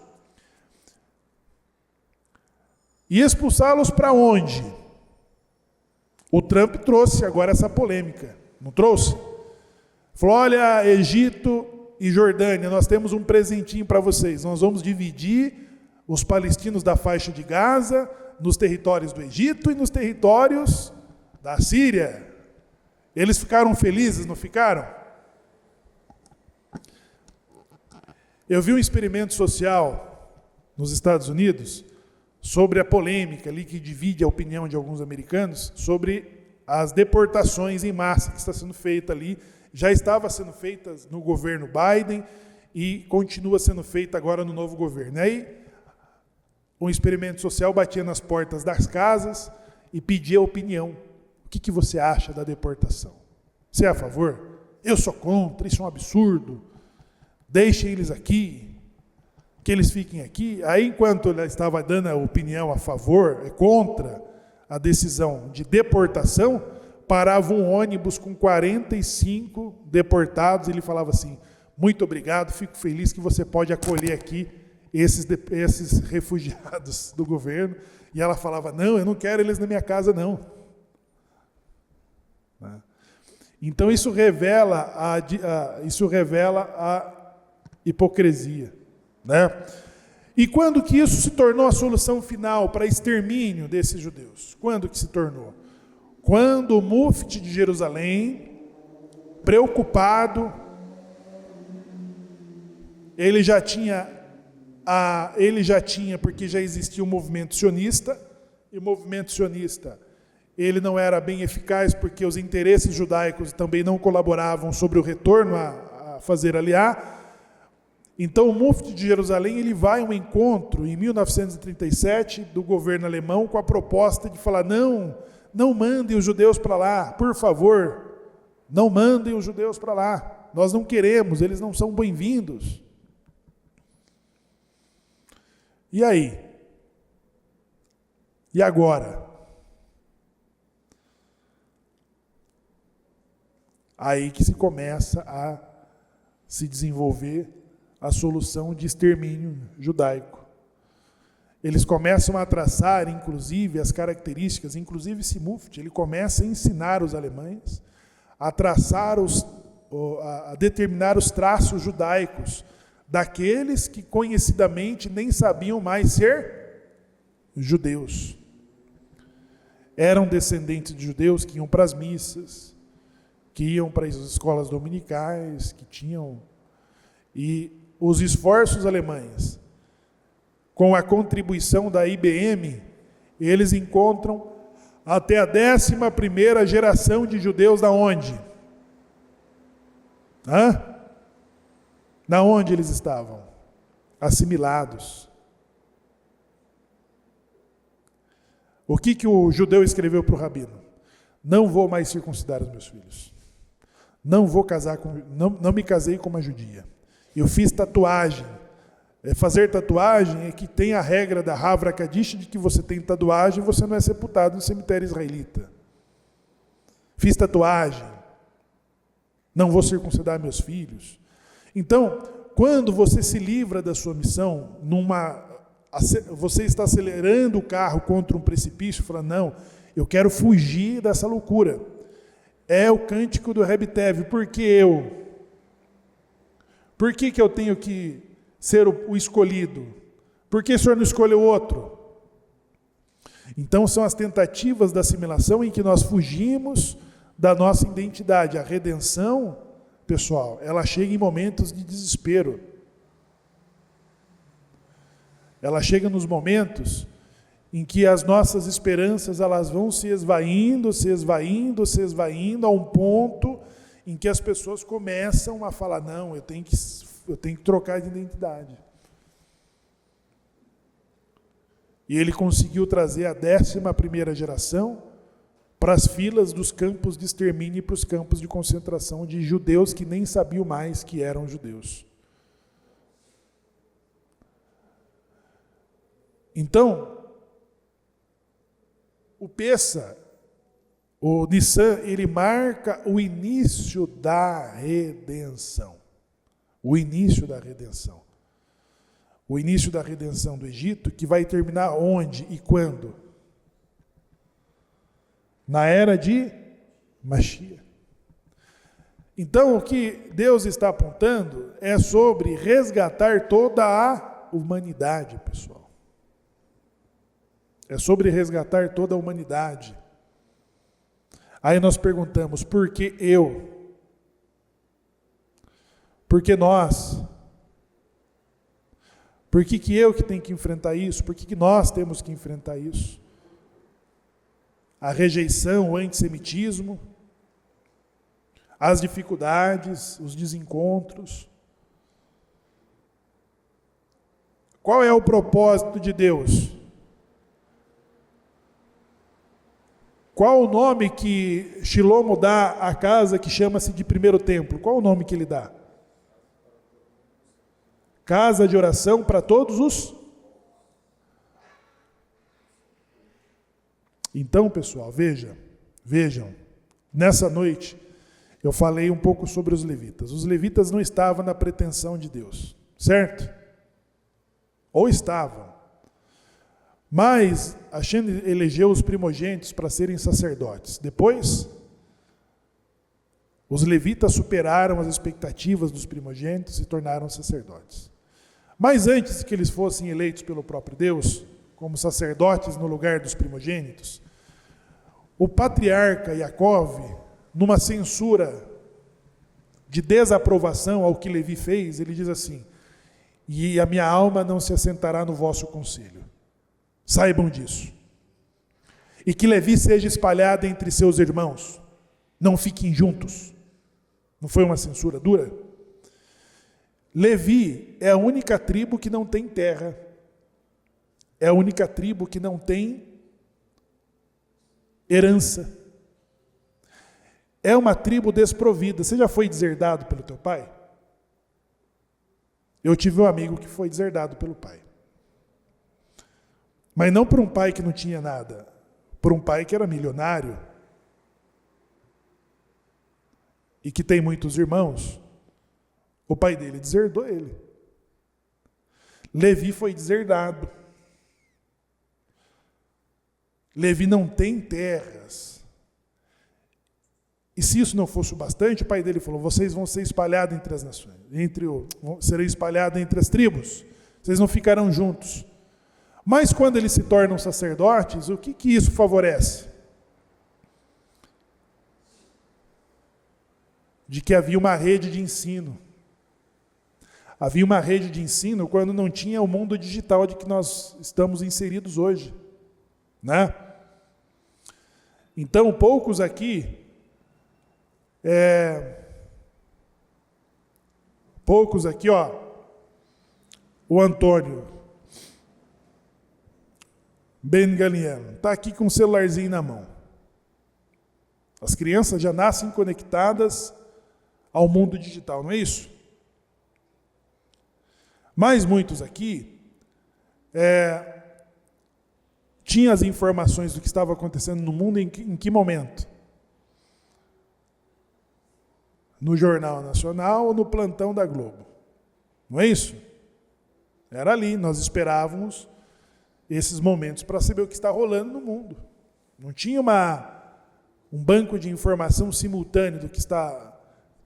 E expulsá-los para onde? O Trump trouxe agora essa polêmica, não trouxe? Falou, olha, Egito e Jordânia, nós temos um presentinho para vocês. Nós vamos dividir os palestinos da faixa de Gaza nos territórios do Egito e nos territórios da Síria. Eles ficaram felizes, não ficaram? Eu vi um experimento social nos Estados Unidos sobre a polêmica ali que divide a opinião de alguns americanos sobre as deportações em massa que está sendo feita ali. Já estava sendo feita no governo Biden e continua sendo feita agora no novo governo. Aí, um experimento social batia nas portas das casas e pedia opinião. O que você acha da deportação? Você é a favor? Eu sou contra, isso é um absurdo. Deixem eles aqui, que eles fiquem aqui. Aí, enquanto ele estava dando a opinião a favor, contra a decisão de deportação, parava um ônibus com 45 deportados, e ele falava assim, muito obrigado, fico feliz que você pode acolher aqui esses refugiados do governo. E ela falava, não, eu não quero eles na minha casa, não. Então isso revela a hipocrisia. Né? E quando que isso se tornou a solução final para extermínio desses judeus? Quando que se tornou? Quando o mufti de Jerusalém, preocupado, ele já tinha, porque já existia o movimento sionista, e o movimento sionista, ele não era bem eficaz porque os interesses judaicos também não colaboravam sobre o retorno a fazer aliá. Então o mufti de Jerusalém ele vai a um encontro em 1937 do governo alemão com a proposta de falar, não mandem os judeus para lá, por favor, não mandem os judeus para lá, nós não queremos, eles não são bem-vindos. E aí? E agora? Aí que se começa a se desenvolver a solução de extermínio judaico. Eles começam a traçar, inclusive, as características, inclusive esse mufti, ele começa a ensinar os alemães a traçar a determinar os traços judaicos daqueles que conhecidamente nem sabiam mais ser judeus. Eram descendentes de judeus que iam para as missas, que iam para as escolas dominicais, que tinham... E os esforços alemães, com a contribuição da IBM, eles encontram até a 11ª geração de judeus da onde? Na onde eles estavam? Assimilados. O que o judeu escreveu para o rabino? Não vou mais circuncidar os meus filhos. Não me casei com uma judia. Eu fiz tatuagem. Fazer tatuagem é que tem a regra da Havra Kadish de que você tem tatuagem e você não é sepultado no cemitério israelita. Fiz tatuagem. Não vou circuncidar meus filhos. Então, quando você se livra da sua missão, você está acelerando o carro contra um precipício, falando, não, eu quero fugir dessa loucura. É o cântico do Rebbe Tev. Por que eu? Por que eu tenho que ser o escolhido? Por que o Senhor não escolheu outro? Então são as tentativas da assimilação em que nós fugimos da nossa identidade. A redenção pessoal, ela chega em momentos de desespero. Ela chega nos momentos em que as nossas esperanças elas vão se esvaindo, a um ponto em que as pessoas começam a falar, não, eu tenho que trocar de identidade. E ele conseguiu trazer a 11ª geração para as filas dos campos de extermínio e para os campos de concentração de judeus que nem sabiam mais que eram judeus. Então, o Pessa, o Nissan, ele marca o início da redenção. O início da redenção. O início da redenção do Egito, que vai terminar onde e quando? Na era de Mashiach. Então, o que Deus está apontando é sobre resgatar toda a humanidade, pessoal. É sobre resgatar toda a humanidade. Aí nós perguntamos, por que eu? Por que nós? Por que eu que tenho que enfrentar isso? Por que nós temos que enfrentar isso? A rejeição, o antissemitismo, as dificuldades, os desencontros. Qual é o propósito de Deus? Qual o nome que Shilomo dá à casa que chama-se de primeiro templo? Qual o nome que ele dá? Casa de oração para todos os... Então, pessoal, vejam, nessa noite eu falei um pouco sobre os levitas. Os levitas não estavam na pretensão de Deus, certo? Ou estavam. Mas Hashem elegeu os primogênitos para serem sacerdotes. Depois, os levitas superaram as expectativas dos primogênitos e se tornaram sacerdotes. Mas antes que eles fossem eleitos pelo próprio Deus, como sacerdotes no lugar dos primogênitos, o patriarca Yaakov, numa censura de desaprovação ao que Levi fez, ele diz assim, e a minha alma não se assentará no vosso conselho. Saibam disso. E que Levi seja espalhado entre seus irmãos. Não fiquem juntos. Não foi uma censura dura? Levi é a única tribo que não tem terra. É a única tribo que não tem herança. É uma tribo desprovida. Você já foi deserdado pelo teu pai? Eu tive um amigo que foi deserdado pelo pai. Mas não por um pai que não tinha nada, por um pai que era milionário e que tem muitos irmãos. O pai dele deserdou ele. Levi foi deserdado. Levi não tem terras. E se isso não fosse o bastante, o pai dele falou, vocês vão ser espalhados entre as nações, serão espalhados entre as tribos, vocês não ficarão juntos. Mas quando eles se tornam sacerdotes, o que isso favorece? De que havia uma rede de ensino. Havia uma rede de ensino quando não tinha o mundo digital de que nós estamos inseridos hoje. Né? Então, poucos aqui, o Antônio Ben Galiano, está aqui com um celularzinho na mão. As crianças já nascem conectadas ao mundo digital, não é isso? Mas muitos aqui tinham as informações do que estava acontecendo no mundo em que momento? No Jornal Nacional ou no plantão da Globo? Não é isso? Era ali, nós esperávamos esses momentos para saber o que está rolando no mundo. Não tinha um banco de informação simultâneo do que está...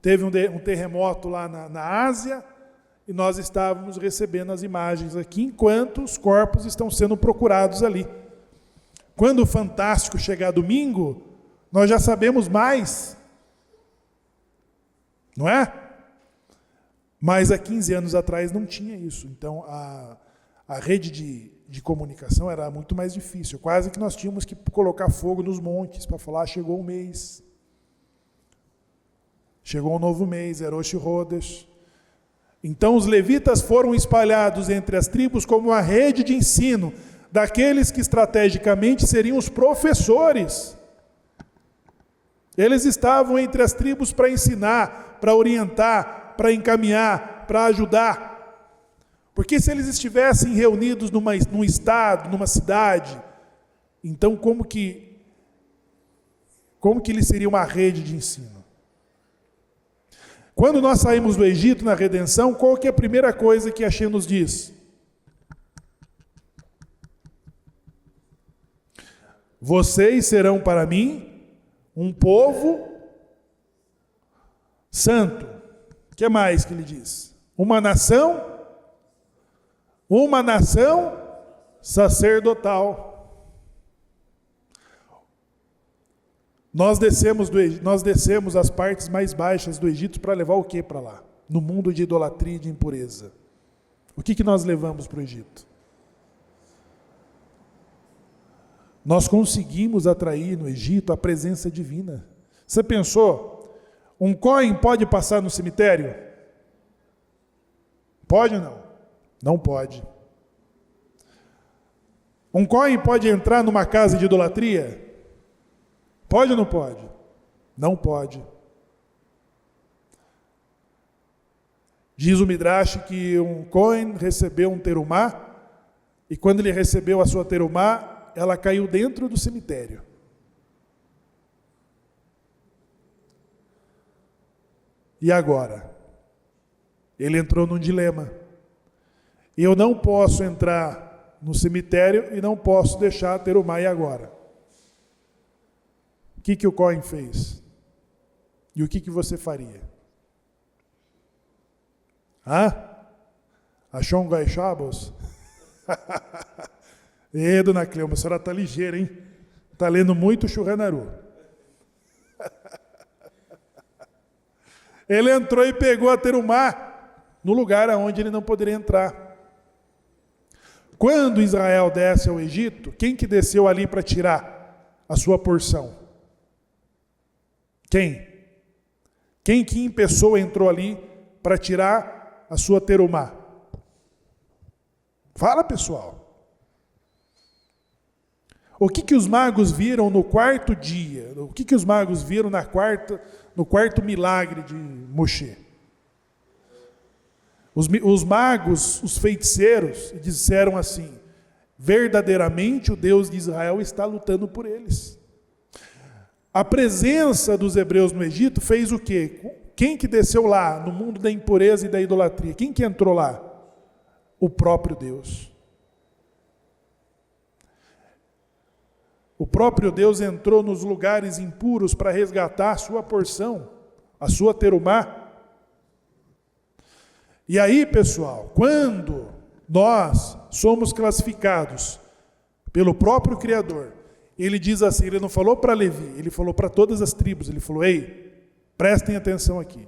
Teve um terremoto lá na Ásia e nós estávamos recebendo as imagens aqui enquanto os corpos estão sendo procurados ali. Quando o Fantástico chegar domingo, nós já sabemos mais. Não é? Mas há 15 anos atrás não tinha isso. Então a rede de comunicação era muito mais difícil. Quase que nós tínhamos que colocar fogo nos montes para falar, chegou o mês. Chegou um novo mês, Erosh Rodesh. Então os levitas foram espalhados entre as tribos como uma rede de ensino daqueles que estrategicamente seriam os professores. Eles estavam entre as tribos para ensinar, para orientar, para encaminhar, para ajudar. Porque se eles estivessem reunidos num estado, numa cidade, então como que eles seriam uma rede de ensino? Quando nós saímos do Egito na redenção, qual que é a primeira coisa que Hashem nos diz? Vocês serão para mim um povo santo. O que mais que ele diz? Uma nação sacerdotal. Nós descemos as partes mais baixas do Egito para levar o que para lá? No mundo de idolatria e de impureza. O que nós levamos para o Egito? Nós conseguimos atrair no Egito a presença divina. Você pensou? Um Cohen pode passar no cemitério? Pode ou não? Não pode. Um Cohen pode entrar numa casa de idolatria? Pode ou não pode? Não pode. Diz o Midrash que um Cohen recebeu um terumá, e quando ele recebeu a sua terumá, ela caiu dentro do cemitério. E agora? Ele entrou num dilema. Eu não posso entrar no cemitério e não posso deixar a terumá. E agora? O que o Cohen fez? E o que você faria? Achou um gaixabos? Dona Cleuma, a senhora está ligeira, hein? Está lendo muito Shulchan. Ele entrou e pegou a terumá no lugar onde ele não poderia entrar. Quando Israel desce ao Egito, quem que desceu ali para tirar a sua porção? Quem? Quem que em pessoa entrou ali para tirar a sua terumá? Fala, pessoal. O que os magos viram no quarto dia? O que os magos viram no quarto milagre de Moshe? Os magos, os feiticeiros, disseram assim: verdadeiramente o Deus de Israel está lutando por eles. A presença dos hebreus no Egito fez o quê? Quem que desceu lá no mundo da impureza e da idolatria? Quem que entrou lá? O próprio Deus. O próprio Deus entrou nos lugares impuros para resgatar a sua porção, a sua terumá. E aí, pessoal, quando nós somos classificados pelo próprio Criador, ele diz assim, ele não falou para Levi, ele falou para todas as tribos, ele falou: ei, prestem atenção aqui.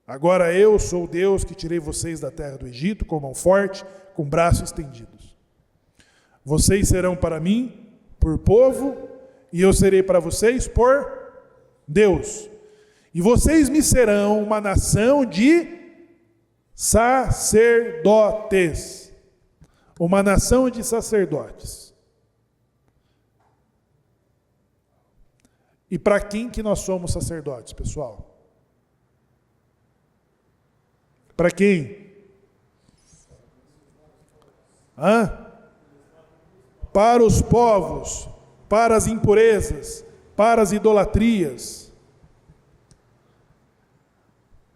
Agora eu sou o Deus que tirei vocês da terra do Egito com mão forte, com braços estendidos. Vocês serão para mim por povo, e eu serei para vocês por Deus. E vocês me serão uma nação de sacerdotes. Uma nação de sacerdotes. E para quem que nós somos sacerdotes, pessoal? Para quem? Para os povos, para as impurezas, para as idolatrias.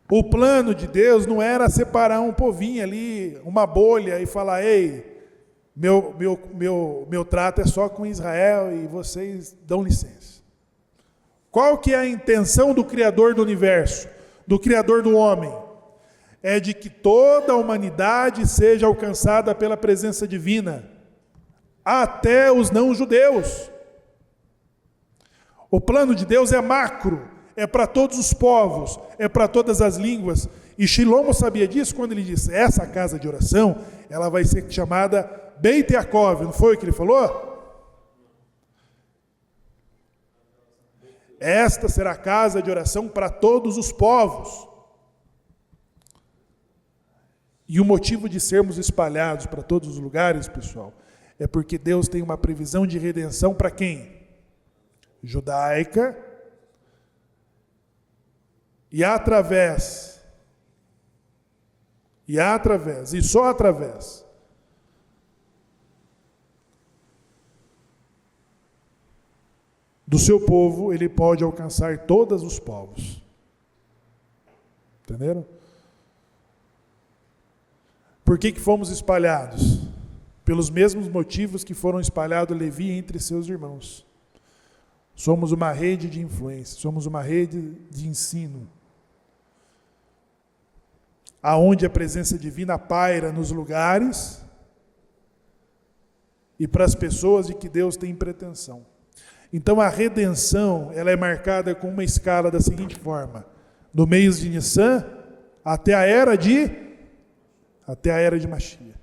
O plano de Deus não era separar um povinho ali, uma bolha, e falar: ei, meu trato é só com Israel e vocês dão licença. Qual que é a intenção do Criador do universo, do Criador do homem? É de que toda a humanidade seja alcançada pela presença divina. Até os não-judeus. O plano de Deus é macro, é para todos os povos, é para todas as línguas. E Shilomo sabia disso quando ele disse, essa casa de oração, ela vai ser chamada Beit Yaakov, não foi o que ele falou? Esta será a casa de oração para todos os povos. E o motivo de sermos espalhados para todos os lugares, pessoal, é porque Deus tem uma previsão de redenção para quem? Judaica. E só através do seu povo, ele pode alcançar todos os povos. Entenderam? Por que fomos espalhados? Pelos mesmos motivos que foram espalhados Levi entre seus irmãos. Somos uma rede de influência, somos uma rede de ensino. Aonde a presença divina paira nos lugares e para as pessoas de que Deus tem pretensão. Então a redenção, ela é marcada com uma escala da seguinte forma: do mês de Nissan até a era de Mashiach.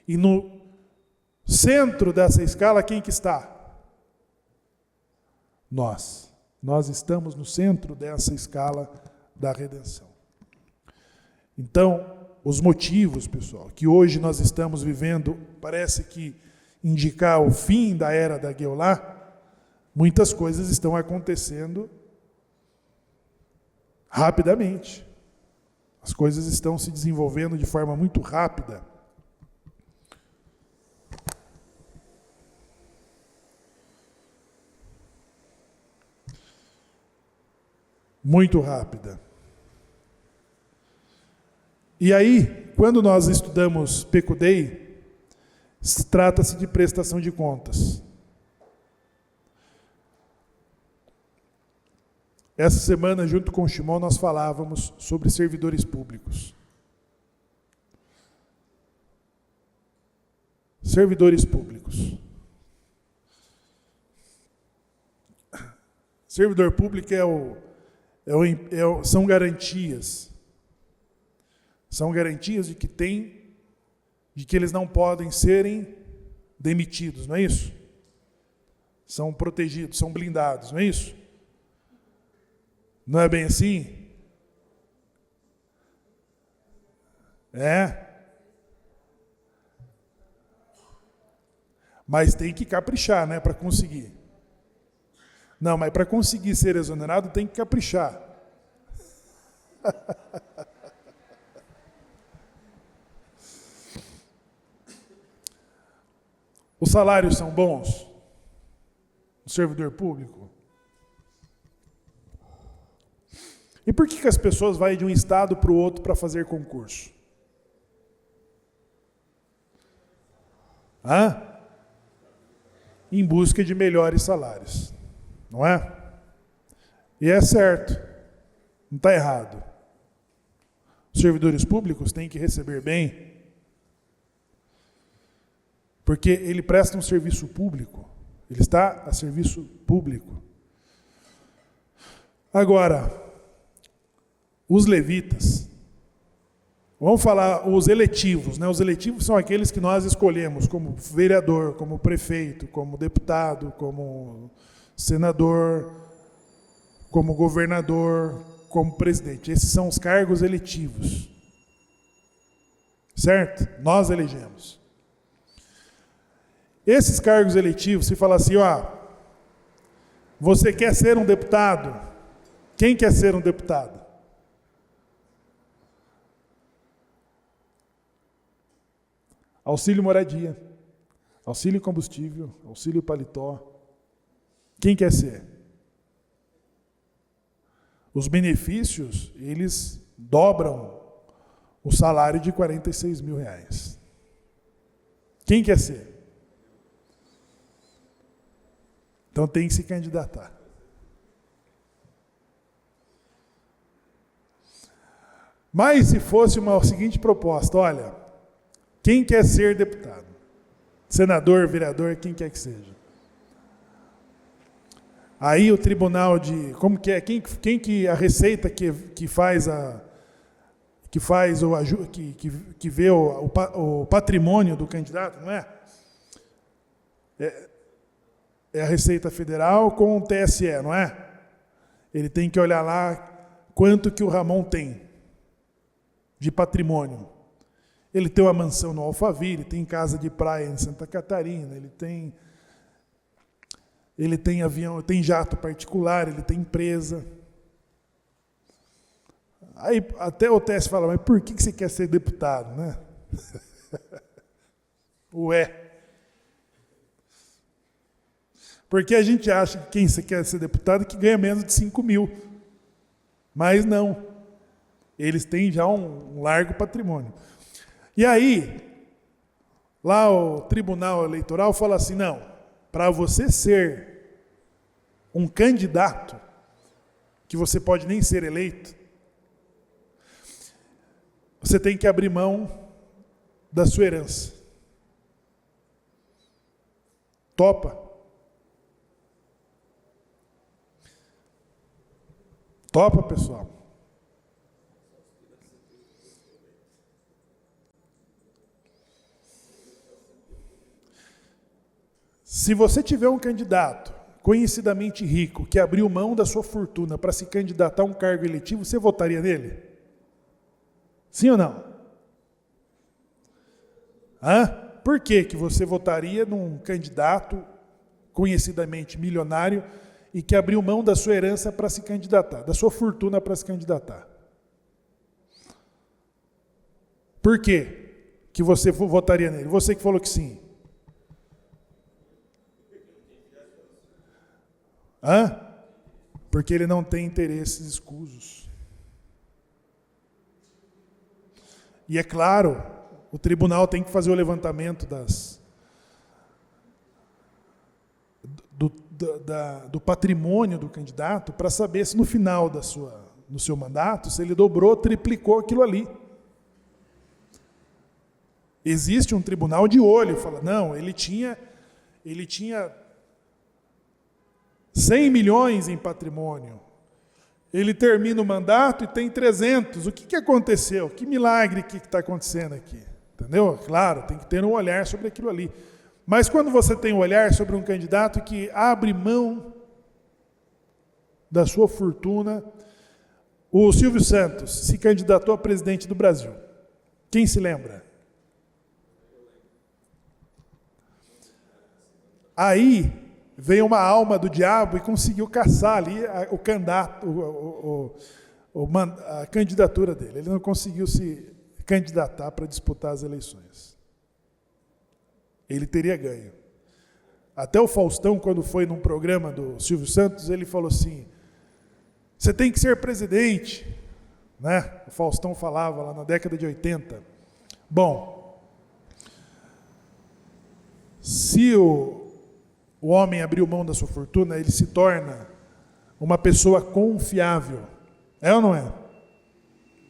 E no centro dessa escala, quem que está? Nós. Nós estamos no centro dessa escala da redenção. Então, os motivos, pessoal, que hoje nós estamos vivendo, parece que indicar o fim da era da Geulah, muitas coisas estão acontecendo rapidamente. As coisas estão se desenvolvendo de forma muito rápida. Muito rápida. E aí, quando nós estudamos Pekudei, trata-se de prestação de contas. Essa semana, junto com o Shimon, nós falávamos sobre servidores públicos. Servidores públicos. Servidor público são garantias. São garantias de que eles não podem serem demitidos, não é isso? São protegidos, são blindados, não é isso? Não é bem assim? É. Mas tem que caprichar, né, para conseguir. Não, mas para conseguir ser exonerado tem que caprichar. Os salários são bons? O servidor público? E por que as pessoas vão de um estado para o outro para fazer concurso? Em busca de melhores salários. Não é? E é certo. Não está errado. Os servidores públicos têm que receber bem, porque ele presta um serviço público. Ele está a serviço público. Agora, os levitas, vamos falar os eletivos, né? Os eletivos são aqueles que nós escolhemos como vereador, como prefeito, como deputado, como senador, como governador, como presidente. Esses são os cargos eletivos. Certo? Nós elegemos. Esses cargos eletivos, se fala assim, você quer ser um deputado? Quem quer ser um deputado? Auxílio moradia, auxílio combustível, auxílio paletó. Quem quer ser? Os benefícios, eles dobram o salário de R$46 mil. Quem quer ser? Então tem que se candidatar. Mas se fosse uma seguinte proposta, olha, quem quer ser deputado? Senador, vereador, quem quer que seja. Aí o tribunal de... Como que é? Quem que a Receita que faz que vê o patrimônio do candidato, não é? É a Receita Federal com o TSE, não é? Ele tem que olhar lá quanto que o Ramon tem de patrimônio. Ele tem uma mansão no Alphaville, ele tem casa de praia em Santa Catarina, ele tem avião, tem jato particular, ele tem empresa. Aí até o TSE fala, mas por que você quer ser deputado, né? Ué. Porque a gente acha que quem quer ser deputado que ganha menos de 5 mil. Mas não. Eles têm já um largo patrimônio. E aí, lá o Tribunal Eleitoral fala assim, não, para você ser um candidato, que você pode nem ser eleito, você tem que abrir mão da sua herança. Topa? Topa, pessoal? Se você tiver um candidato conhecidamente rico que abriu mão da sua fortuna para se candidatar a um cargo eletivo, você votaria nele? Sim ou não? Por que você votaria num candidato conhecidamente milionário e que abriu mão da sua herança para se candidatar, da sua fortuna para se candidatar? Por que você votaria nele? Você que falou que sim. Porque ele não tem interesses escusos. E é claro, o tribunal tem que fazer o levantamento do patrimônio do candidato para saber se no final do seu mandato, se ele dobrou, triplicou aquilo ali. Existe um tribunal de olho, fala, não, ele tinha 100 milhões em patrimônio. Ele termina o mandato e tem 300. O que aconteceu? Que milagre que está acontecendo aqui? Entendeu? Claro, tem que ter um olhar sobre aquilo ali. Mas quando você tem um olhar sobre um candidato que abre mão da sua fortuna, o Silvio Santos se candidatou a presidente do Brasil. Quem se lembra? Aí veio uma alma do diabo e conseguiu caçar ali o candidato, a candidatura dele. Ele não conseguiu se candidatar para disputar as eleições. Ele teria ganho. Até o Faustão, quando foi num programa do Silvio Santos, ele falou assim, você tem que ser presidente. Né? O Faustão falava lá na década de 80. Bom, se o homem abriu mão da sua fortuna, ele se torna uma pessoa confiável. É ou não é?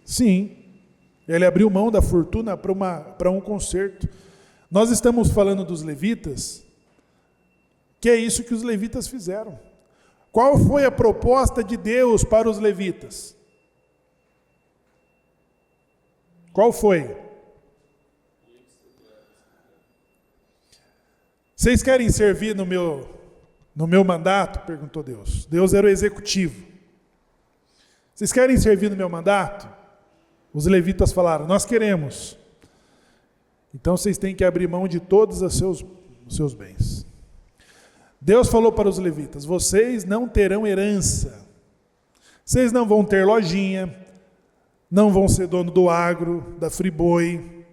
Sim. Ele abriu mão da fortuna para um conserto. Nós estamos falando dos levitas, que é isso que os levitas fizeram. Qual foi a proposta de Deus para os levitas? Qual foi? Vocês querem servir no meu mandato? Perguntou Deus. Deus era o executivo. Vocês querem servir no meu mandato? Os levitas falaram, nós queremos. Então vocês têm que abrir mão de todos os seus bens. Deus falou para os levitas, vocês não terão herança. Vocês não vão ter lojinha, não vão ser dono do agro, da Friboi,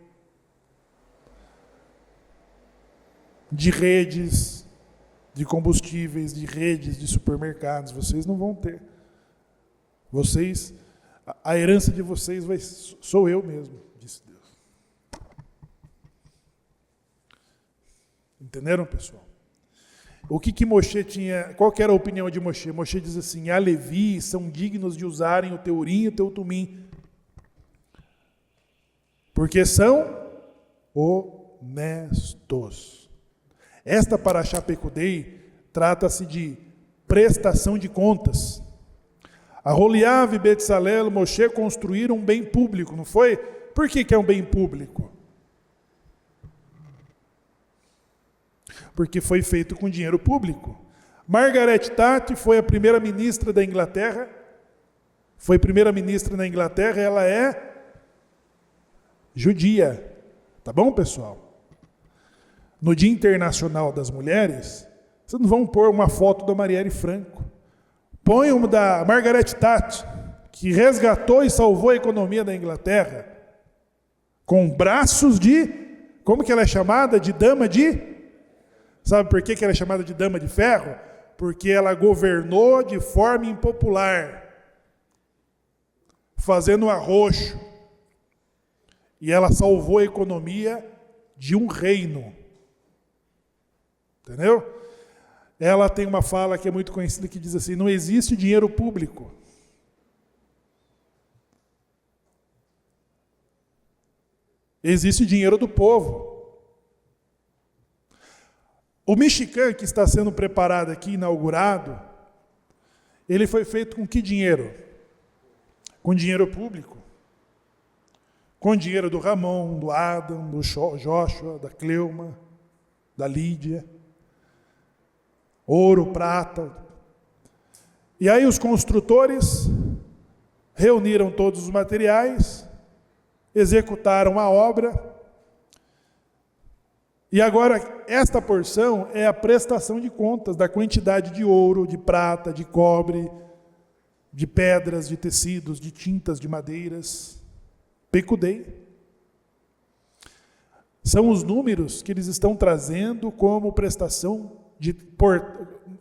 de redes de combustíveis, de redes de supermercados, vocês não vão ter. A herança de vocês sou eu mesmo, disse Deus. Entenderam, pessoal? O que Moshe tinha, qual que era a opinião de Moshe? Moshe diz assim, a Levi são dignos de usarem o teu urim e o teu tumim, porque são honestos. Esta Parashá Pekudei trata-se de prestação de contas. Aholiav e Betzalel, Moshe construíram um bem público, não foi? Por que é um bem público? Porque foi feito com dinheiro público. Margaret Thatcher foi a primeira-ministra da Inglaterra. Foi primeira-ministra na Inglaterra, ela é judia. Tá bom, pessoal? No Dia Internacional das Mulheres, vocês não vão pôr uma foto da Marielle Franco. Põe uma da Margaret Thatcher, que resgatou e salvou a economia da Inglaterra, com braços de... Como que ela é chamada? De dama de... Sabe por que ela é chamada de dama de ferro? Porque ela governou de forma impopular, fazendo arroxo. E ela salvou a economia de um reino. Entendeu? Ela tem uma fala que é muito conhecida que diz assim: não existe dinheiro público. Existe dinheiro do povo. O Michigan, que está sendo preparado aqui, inaugurado, ele foi feito com que dinheiro? Com dinheiro público. Com dinheiro do Ramon, do Adam, do Joshua, da Cleuma, da Lídia. Ouro, prata. E aí os construtores reuniram todos os materiais, executaram a obra. E agora, esta porção é a prestação de contas da quantidade de ouro, de prata, de cobre, de pedras, de tecidos, de tintas, de madeiras. Pecudei. São os números que eles estão trazendo como prestação de...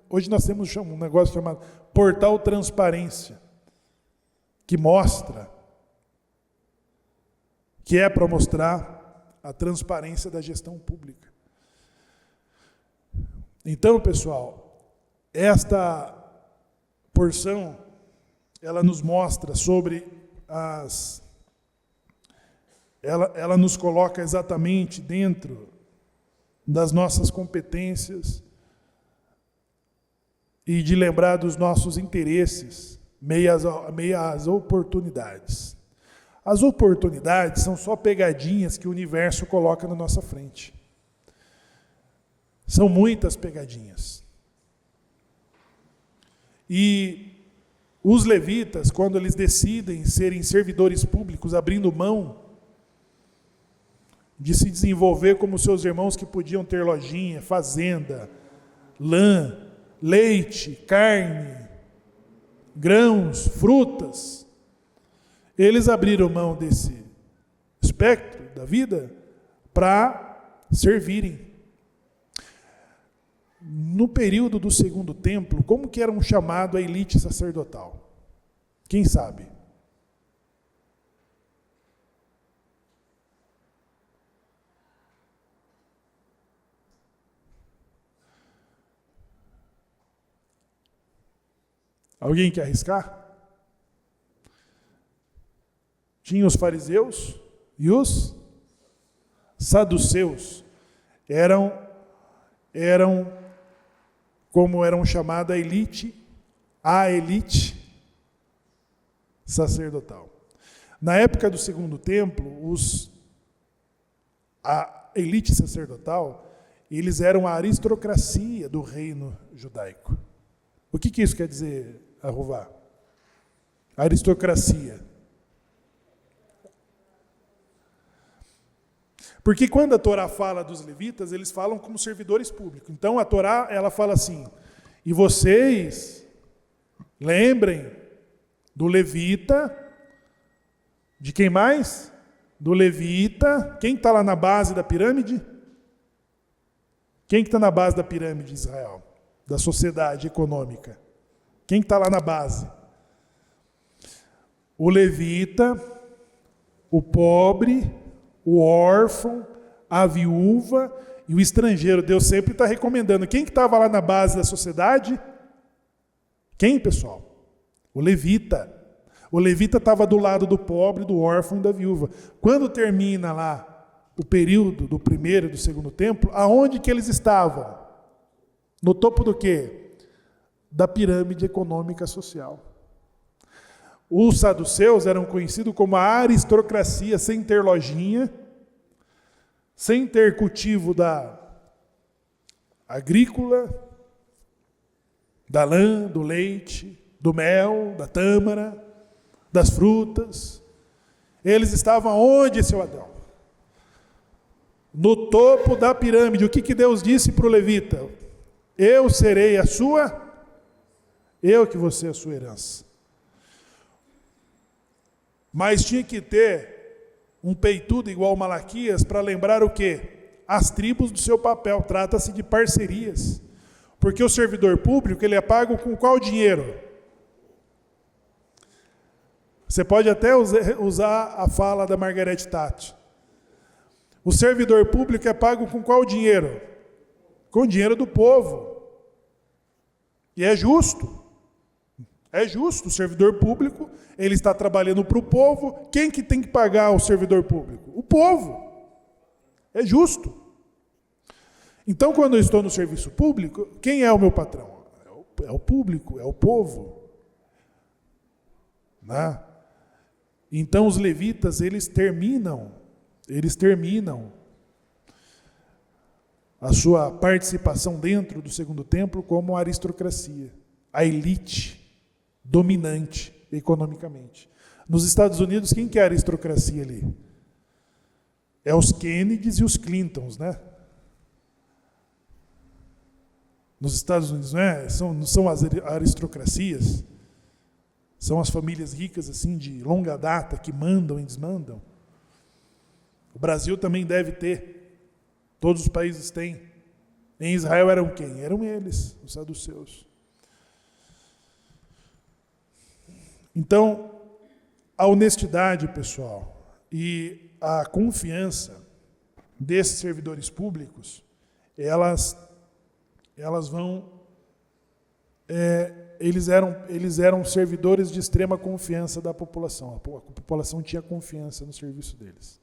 Hoje nós temos um negócio chamado Portal Transparência, que mostra, que é para mostrar a transparência da gestão pública. Então, pessoal, esta porção, ela nos mostra sobre as... Ela nos coloca exatamente dentro das nossas competências e de lembrar dos nossos interesses, meio às oportunidades. As oportunidades são só pegadinhas que o universo coloca na nossa frente. São muitas pegadinhas. E os levitas, quando eles decidem serem servidores públicos, abrindo mão de se desenvolver como seus irmãos que podiam ter lojinha, fazenda, lã, leite, carne, grãos, frutas, eles abriram mão desse espectro da vida para servirem. No período do Segundo Templo, como que era um chamado a elite sacerdotal? Quem sabe? Alguém quer arriscar? Tinha os fariseus e os saduceus. Eram como eram chamada a elite sacerdotal. Na época do Segundo Templo, a elite sacerdotal, eles eram a aristocracia do reino judaico. O que isso quer dizer, Arruvá? Aristocracia. Porque quando a Torá fala dos levitas, eles falam como servidores públicos. Então a Torá, ela fala assim: e vocês lembrem do levita, de quem mais? Do levita. Quem está lá na base da pirâmide? Quem que está na base da pirâmide de Israel? Da sociedade econômica. Quem está lá na base? O levita, o pobre, o órfão, a viúva e o estrangeiro. Deus sempre está recomendando. Quem que estava lá na base da sociedade? Quem, pessoal? O levita. O levita estava do lado do pobre, do órfão e da viúva. Quando termina lá o período do primeiro e do segundo templo, aonde que eles estavam? No topo do quê? da pirâmide econômica social. Os saduceus eram conhecidos como a aristocracia sem ter lojinha, sem ter cultivo da agrícola, da lã, do leite, do mel, da tâmara, das frutas. Eles estavam onde, seu Adão? No topo da pirâmide. O que Deus disse para o levita? Eu serei a sua, eu que vou ser a sua herança. Mas tinha que ter um peitudo igual Malaquias para lembrar o quê? As tribos do seu papel. Trata-se de parcerias. Porque o servidor público, ele é pago com qual dinheiro? Você pode até usar a fala da Margaret Thatcher. O servidor público é pago com qual dinheiro? Com o dinheiro do povo. E é justo. É justo. O servidor público, ele está trabalhando para o povo. Quem que tem que pagar o servidor público? O povo. É justo. Então, quando eu estou no serviço público, quem é o meu patrão? É o público, é o povo. Né? Então, os levitas, eles terminam a sua participação dentro do segundo templo como a aristocracia, a elite dominante economicamente. Nos Estados Unidos, quem que é a aristocracia ali? É os Kennedys e os Clintons, né? Nos Estados Unidos, não é? São as aristocracias, são as famílias ricas assim de longa data que mandam e desmandam. O Brasil também deve ter, todos os países têm. Em Israel eram quem? Eram eles, os saduceus. Então, a honestidade, pessoal, e a confiança desses servidores públicos, elas vão... eles eram servidores de extrema confiança da população. A população tinha confiança no serviço deles.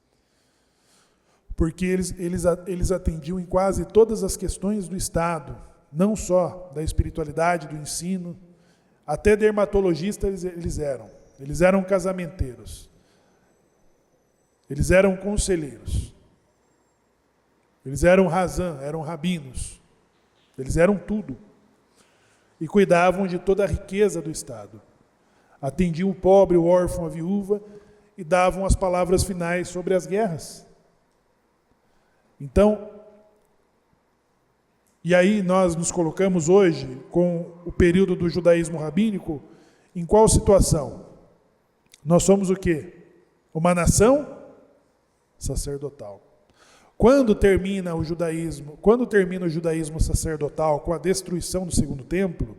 Porque eles atendiam em quase todas as questões do Estado, não só da espiritualidade, do ensino, até dermatologistas eles eram. Eles eram casamenteiros. Eles eram conselheiros. Eles eram razã, eram rabinos. Eles eram tudo. E cuidavam de toda a riqueza do Estado. Atendiam o pobre, o órfão, a viúva e davam as palavras finais sobre as guerras. Então, e aí nós nos colocamos hoje, com o período do judaísmo rabínico, em qual situação? Nós somos o quê? Uma nação sacerdotal. Quando termina o judaísmo sacerdotal com a destruição do segundo templo,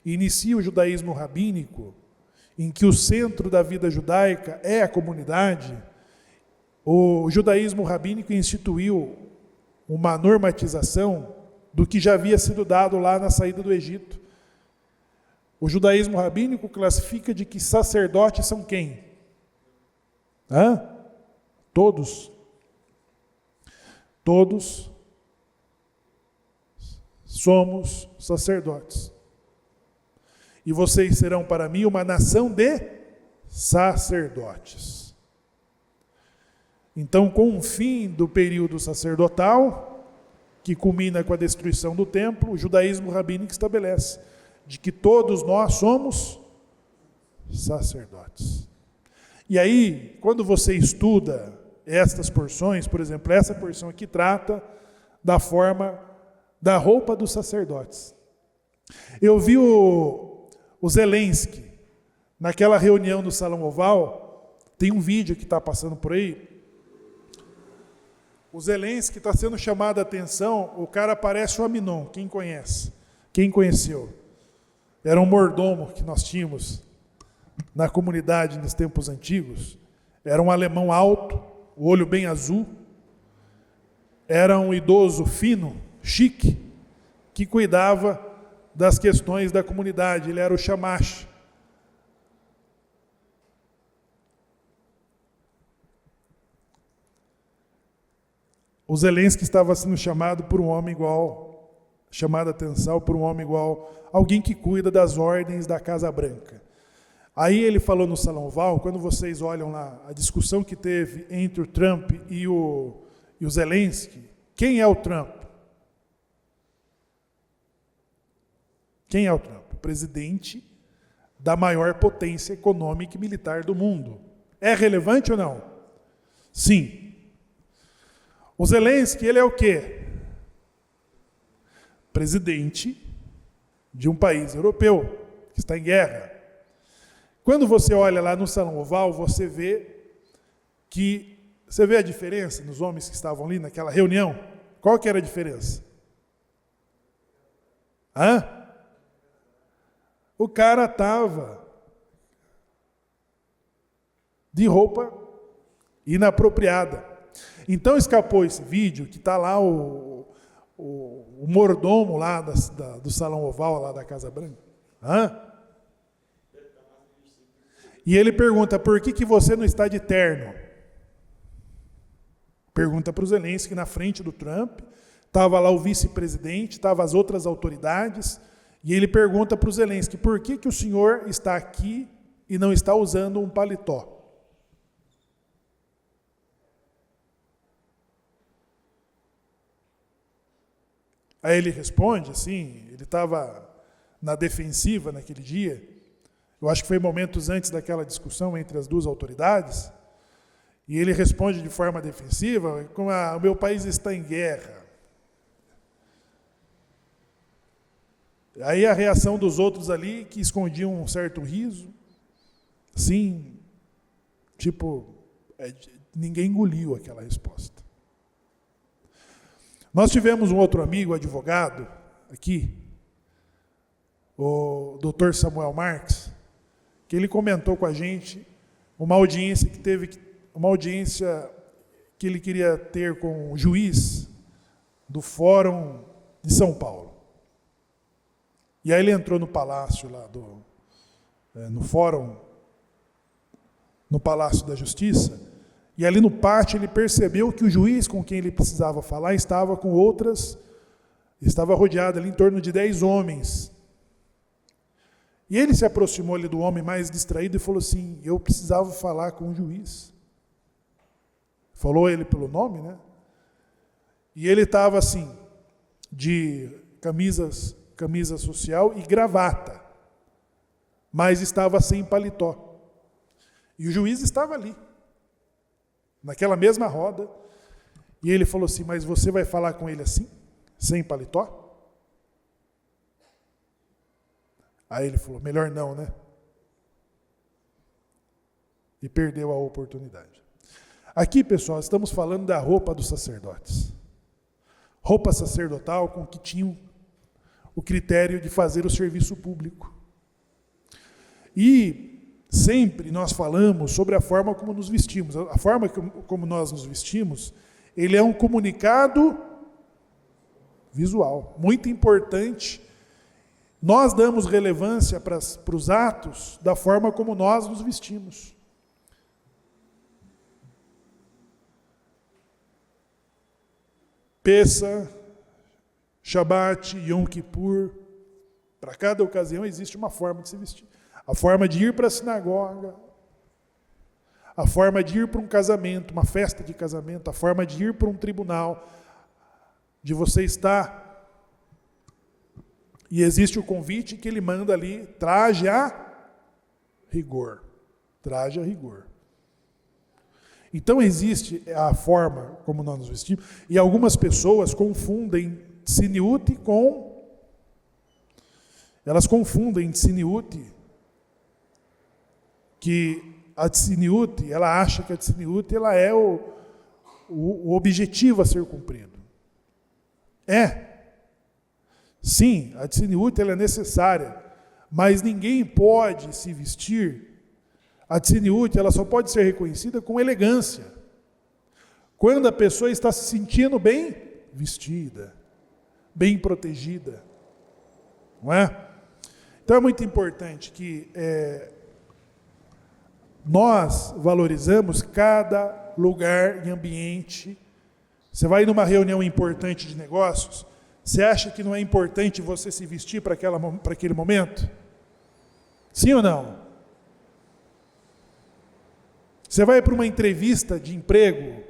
inicia o judaísmo rabínico, em que o centro da vida judaica é a comunidade. O judaísmo rabínico instituiu uma normatização do que já havia sido dado lá na saída do Egito. O judaísmo rabínico classifica de que sacerdotes são quem? Todos. Todos somos sacerdotes. E vocês serão para mim uma nação de sacerdotes. Então, com o fim do período sacerdotal, que culmina com a destruição do templo, o judaísmo rabínico estabelece de que todos nós somos sacerdotes. E aí, quando você estuda estas porções, por exemplo, essa porção aqui trata da forma da roupa dos sacerdotes. Eu vi o Zelensky, naquela reunião no Salão Oval, tem um vídeo que está passando por aí. O Zelensky está sendo chamado a atenção, o cara parece o Aminon, quem conhece? Quem conheceu? Era um mordomo que nós tínhamos na comunidade nos tempos antigos. Era um alemão alto, o olho bem azul. Era um idoso fino, chique, que cuidava das questões da comunidade. Ele era o chamash. O Zelensky estava sendo chamado por um homem igual chamada a atenção por um homem igual, alguém que cuida das ordens da Casa Branca. Aí ele falou no Salão Oval, quando vocês olham lá a discussão que teve entre o Trump e o Zelensky, quem é o Trump? Quem é o Trump? O presidente da maior potência econômica e militar do mundo. É relevante ou não? Sim. O Zelensky, ele é o quê? Presidente de um país europeu que está em guerra. Quando você olha lá no Salão Oval, você vê a diferença nos homens que estavam ali naquela reunião? Qual que era a diferença? O cara estava de roupa inapropriada. Então escapou esse vídeo, que está lá o mordomo lá do Salão Oval, lá da Casa Branca. E ele pergunta, por que você não está de terno? Pergunta para o Zelensky, na frente do Trump, estava lá o vice-presidente, estavam as outras autoridades, e ele pergunta para o Zelensky, por que o senhor está aqui e não está usando um paletó? Aí ele responde, assim, ele estava na defensiva naquele dia, eu acho que foi momentos antes daquela discussão entre as duas autoridades, e ele responde de forma defensiva, como o meu país está em guerra. Aí a reação dos outros ali, que escondiam um certo riso, assim, tipo, ninguém engoliu aquela resposta. Nós tivemos um outro amigo, advogado, aqui, o Dr. Samuel Marques, que ele comentou com a gente uma audiência que ele queria ter com o juiz do Fórum de São Paulo. E aí ele entrou no palácio lá no Fórum, no Palácio da Justiça, e ali no pátio ele percebeu que o juiz com quem ele precisava falar estava rodeado ali em torno de 10 homens. E ele se aproximou ali do homem mais distraído e falou assim, eu precisava falar com o juiz. Falou ele pelo nome, né? E ele estava assim, de camisa social e gravata, mas estava sem paletó. E o juiz estava ali, naquela mesma roda, e ele falou assim, mas você vai falar com ele assim, sem paletó? Aí ele falou, melhor não, né? E perdeu a oportunidade. Aqui, pessoal, estamos falando da roupa dos sacerdotes. Roupa sacerdotal com que tinham o critério de fazer o serviço público. E sempre nós falamos sobre a forma como nos vestimos. A forma como nós nos vestimos, ele é um comunicado visual, muito importante. Nós damos relevância para os atos da forma como nós nos vestimos. Pessa, Shabat, Yom Kippur, para cada ocasião existe uma forma de se vestir. A forma de ir para a sinagoga, a forma de ir para um casamento, uma festa de casamento, a forma de ir para um tribunal, de você estar. E existe o convite que ele manda ali, traje a rigor. Traje a rigor. Então existe a forma como nós nos vestimos, e algumas pessoas confundem tsiniut com... Elas confundem tsiniut, que a tsiniut, ela acha que a tsiniut ela é o objetivo a ser cumprido. Sim, a tsiniut ela é necessária, mas ninguém pode se vestir. A tsiniut ela só pode ser reconhecida com elegância. Quando a pessoa está se sentindo bem vestida, bem protegida. Não é? Então é muito importante que nós valorizamos cada lugar e ambiente. Você vai numa reunião importante de negócios, Você acha que não é importante você se vestir para aquele momento? Sim ou não? Você vai para uma entrevista de emprego,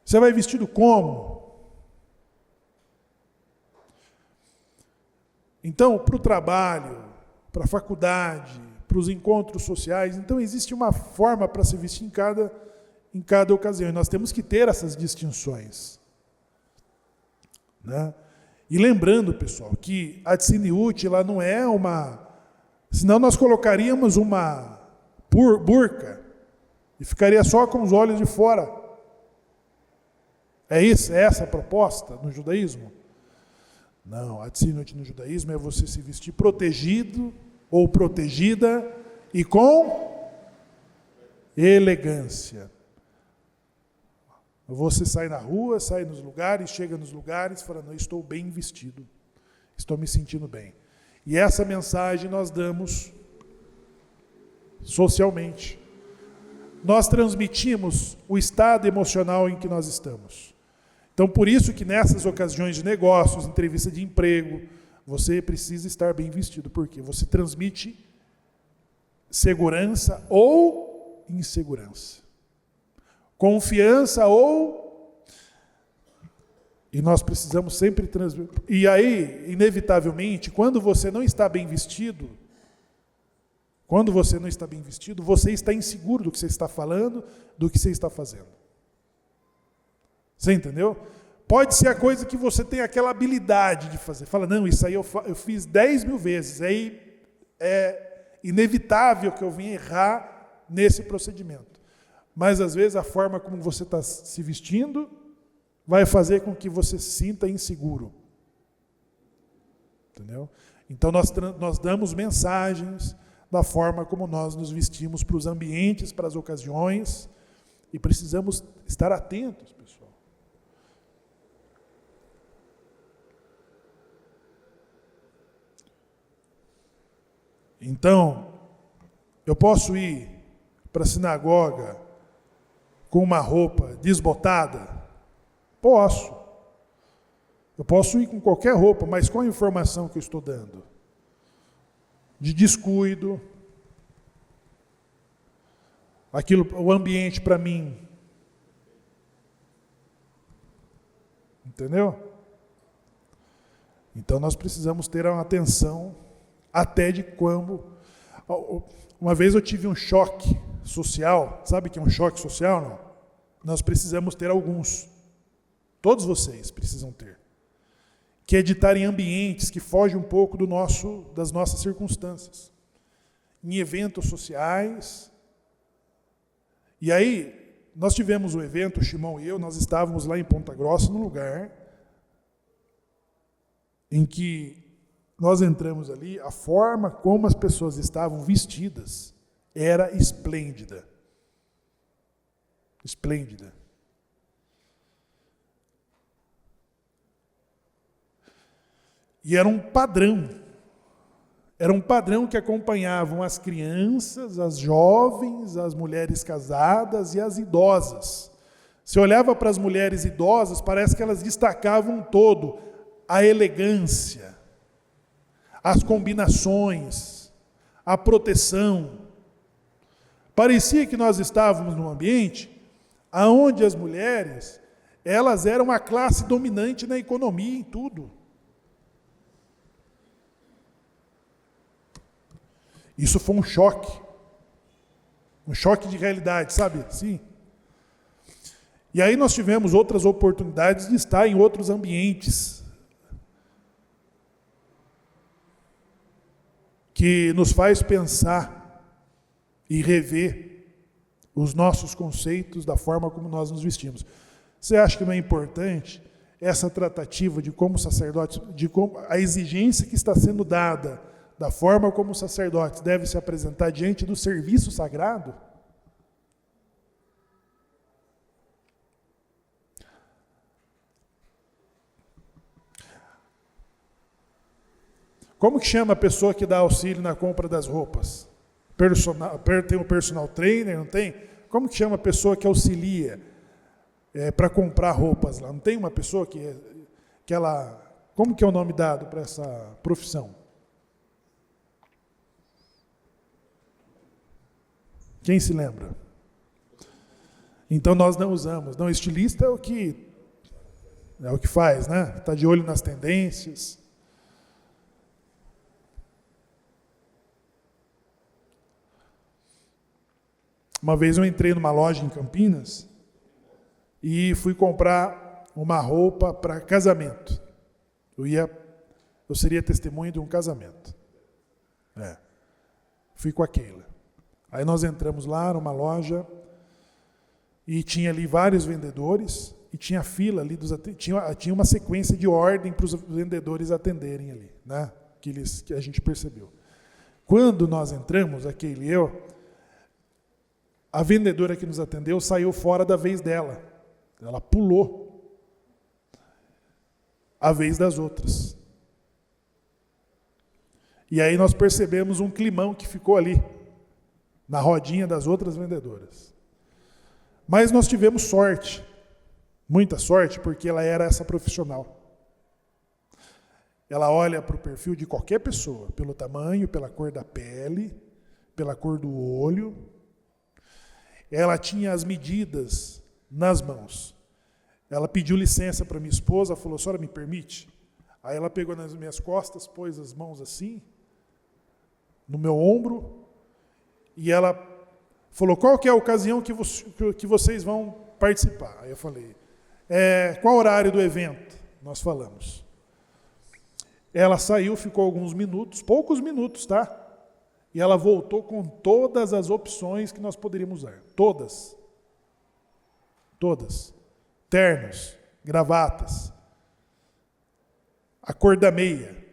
você vai vestido como? Então, para o trabalho, para a faculdade, para os encontros sociais, então existe uma forma para se vestir em cada ocasião. E nós temos que ter essas distinções. Né? E lembrando, pessoal, que a Tzniut, ela não é uma... Senão nós colocaríamos uma burca e ficaria só com os olhos de fora. É essa a proposta no judaísmo? Não, a Tzniut no judaísmo é você se vestir protegido ou protegida e com elegância. Você sai na rua, sai nos lugares, chega nos lugares, fala, não, estou bem vestido, estou me sentindo bem. E essa mensagem nós damos socialmente. Nós transmitimos o estado emocional em que nós estamos. Então, por isso que nessas ocasiões de negócios, entrevista de emprego, você precisa estar bem vestido, porque você transmite segurança ou insegurança. Confiança ou... E nós precisamos sempre transmitir. E aí, inevitavelmente, quando você não está bem vestido, você está inseguro do que você está falando, do que você está fazendo. Você entendeu? Pode ser a coisa que você tem aquela habilidade de fazer. Fala, não, isso aí eu fiz 10 mil vezes. Aí é inevitável que eu venha errar nesse procedimento. Mas, às vezes, a forma como você está se vestindo vai fazer com que você se sinta inseguro. Entendeu? Então, nós damos mensagens da forma como nós nos vestimos para os ambientes, para as ocasiões, e precisamos estar atentos, pessoal. Então, eu posso ir para a sinagoga com uma roupa desbotada? Posso. Eu posso ir com qualquer roupa, mas qual a informação que eu estou dando? De descuido. O ambiente para mim. Entendeu? Então nós precisamos ter uma atenção até de quando... Uma vez eu tive um choque social. Sabe o que é um choque social, não? Nós precisamos ter alguns. Todos vocês precisam ter. Que é de estar em ambientes que fogem um pouco das nossas circunstâncias. Em eventos sociais. E aí, nós tivemos um evento, o Shimon e eu, nós estávamos lá em Ponta Grossa, num lugar em que nós entramos ali, a forma como as pessoas estavam vestidas era esplêndida. Esplêndida. E era um padrão que acompanhavam as crianças, as jovens, as mulheres casadas e as idosas. Se olhava para as mulheres idosas, parece que elas destacavam todo a elegância, as combinações, a proteção. Parecia que nós estávamos num ambiente onde as mulheres, elas eram a classe dominante na economia, em tudo. Isso foi um choque de realidade, sabe? Sim. E aí nós tivemos outras oportunidades de estar em outros ambientes que nos faz pensar e rever os nossos conceitos da forma como nós nos vestimos. Você acha que não é importante essa tratativa de como sacerdotes, de como a exigência que está sendo dada da forma como os sacerdotes devem se apresentar diante do serviço sagrado? Como que chama a pessoa que dá auxílio na compra das roupas? Tem um personal trainer, não tem? Como que chama a pessoa que auxilia para comprar roupas lá? Não tem uma pessoa que ela Como que é o nome dado para essa profissão? Quem se lembra? Então nós não usamos. Não, estilista é o que faz, né? Está de olho nas tendências. Uma vez eu entrei numa loja em Campinas e fui comprar uma roupa para casamento. Eu seria testemunha de um casamento. Fui com a Keila. Aí nós entramos lá numa loja e tinha ali vários vendedores e tinha fila ali, tinha uma sequência de ordem para os vendedores atenderem ali, né? Que a gente percebeu. Quando nós entramos, a Keila e eu, a vendedora que nos atendeu saiu fora da vez dela. Ela pulou a vez das outras. E aí nós percebemos um climão que ficou ali, na rodinha das outras vendedoras. Mas nós tivemos sorte, muita sorte, porque ela era essa profissional. Ela olha para o perfil de qualquer pessoa, pelo tamanho, pela cor da pele, pela cor do olho. Ela tinha as medidas nas mãos. Ela pediu licença para minha esposa, falou, a senhora me permite? Aí ela pegou nas minhas costas, pôs as mãos assim, no meu ombro, e ela falou, qual que é a ocasião que vocês vão participar? Aí eu falei, qual o horário do evento? Nós falamos. Ela saiu, ficou alguns minutos, poucos minutos, tá? E ela voltou com todas as opções que nós poderíamos usar. Todas. Todas. Ternos, gravatas, a cor da meia.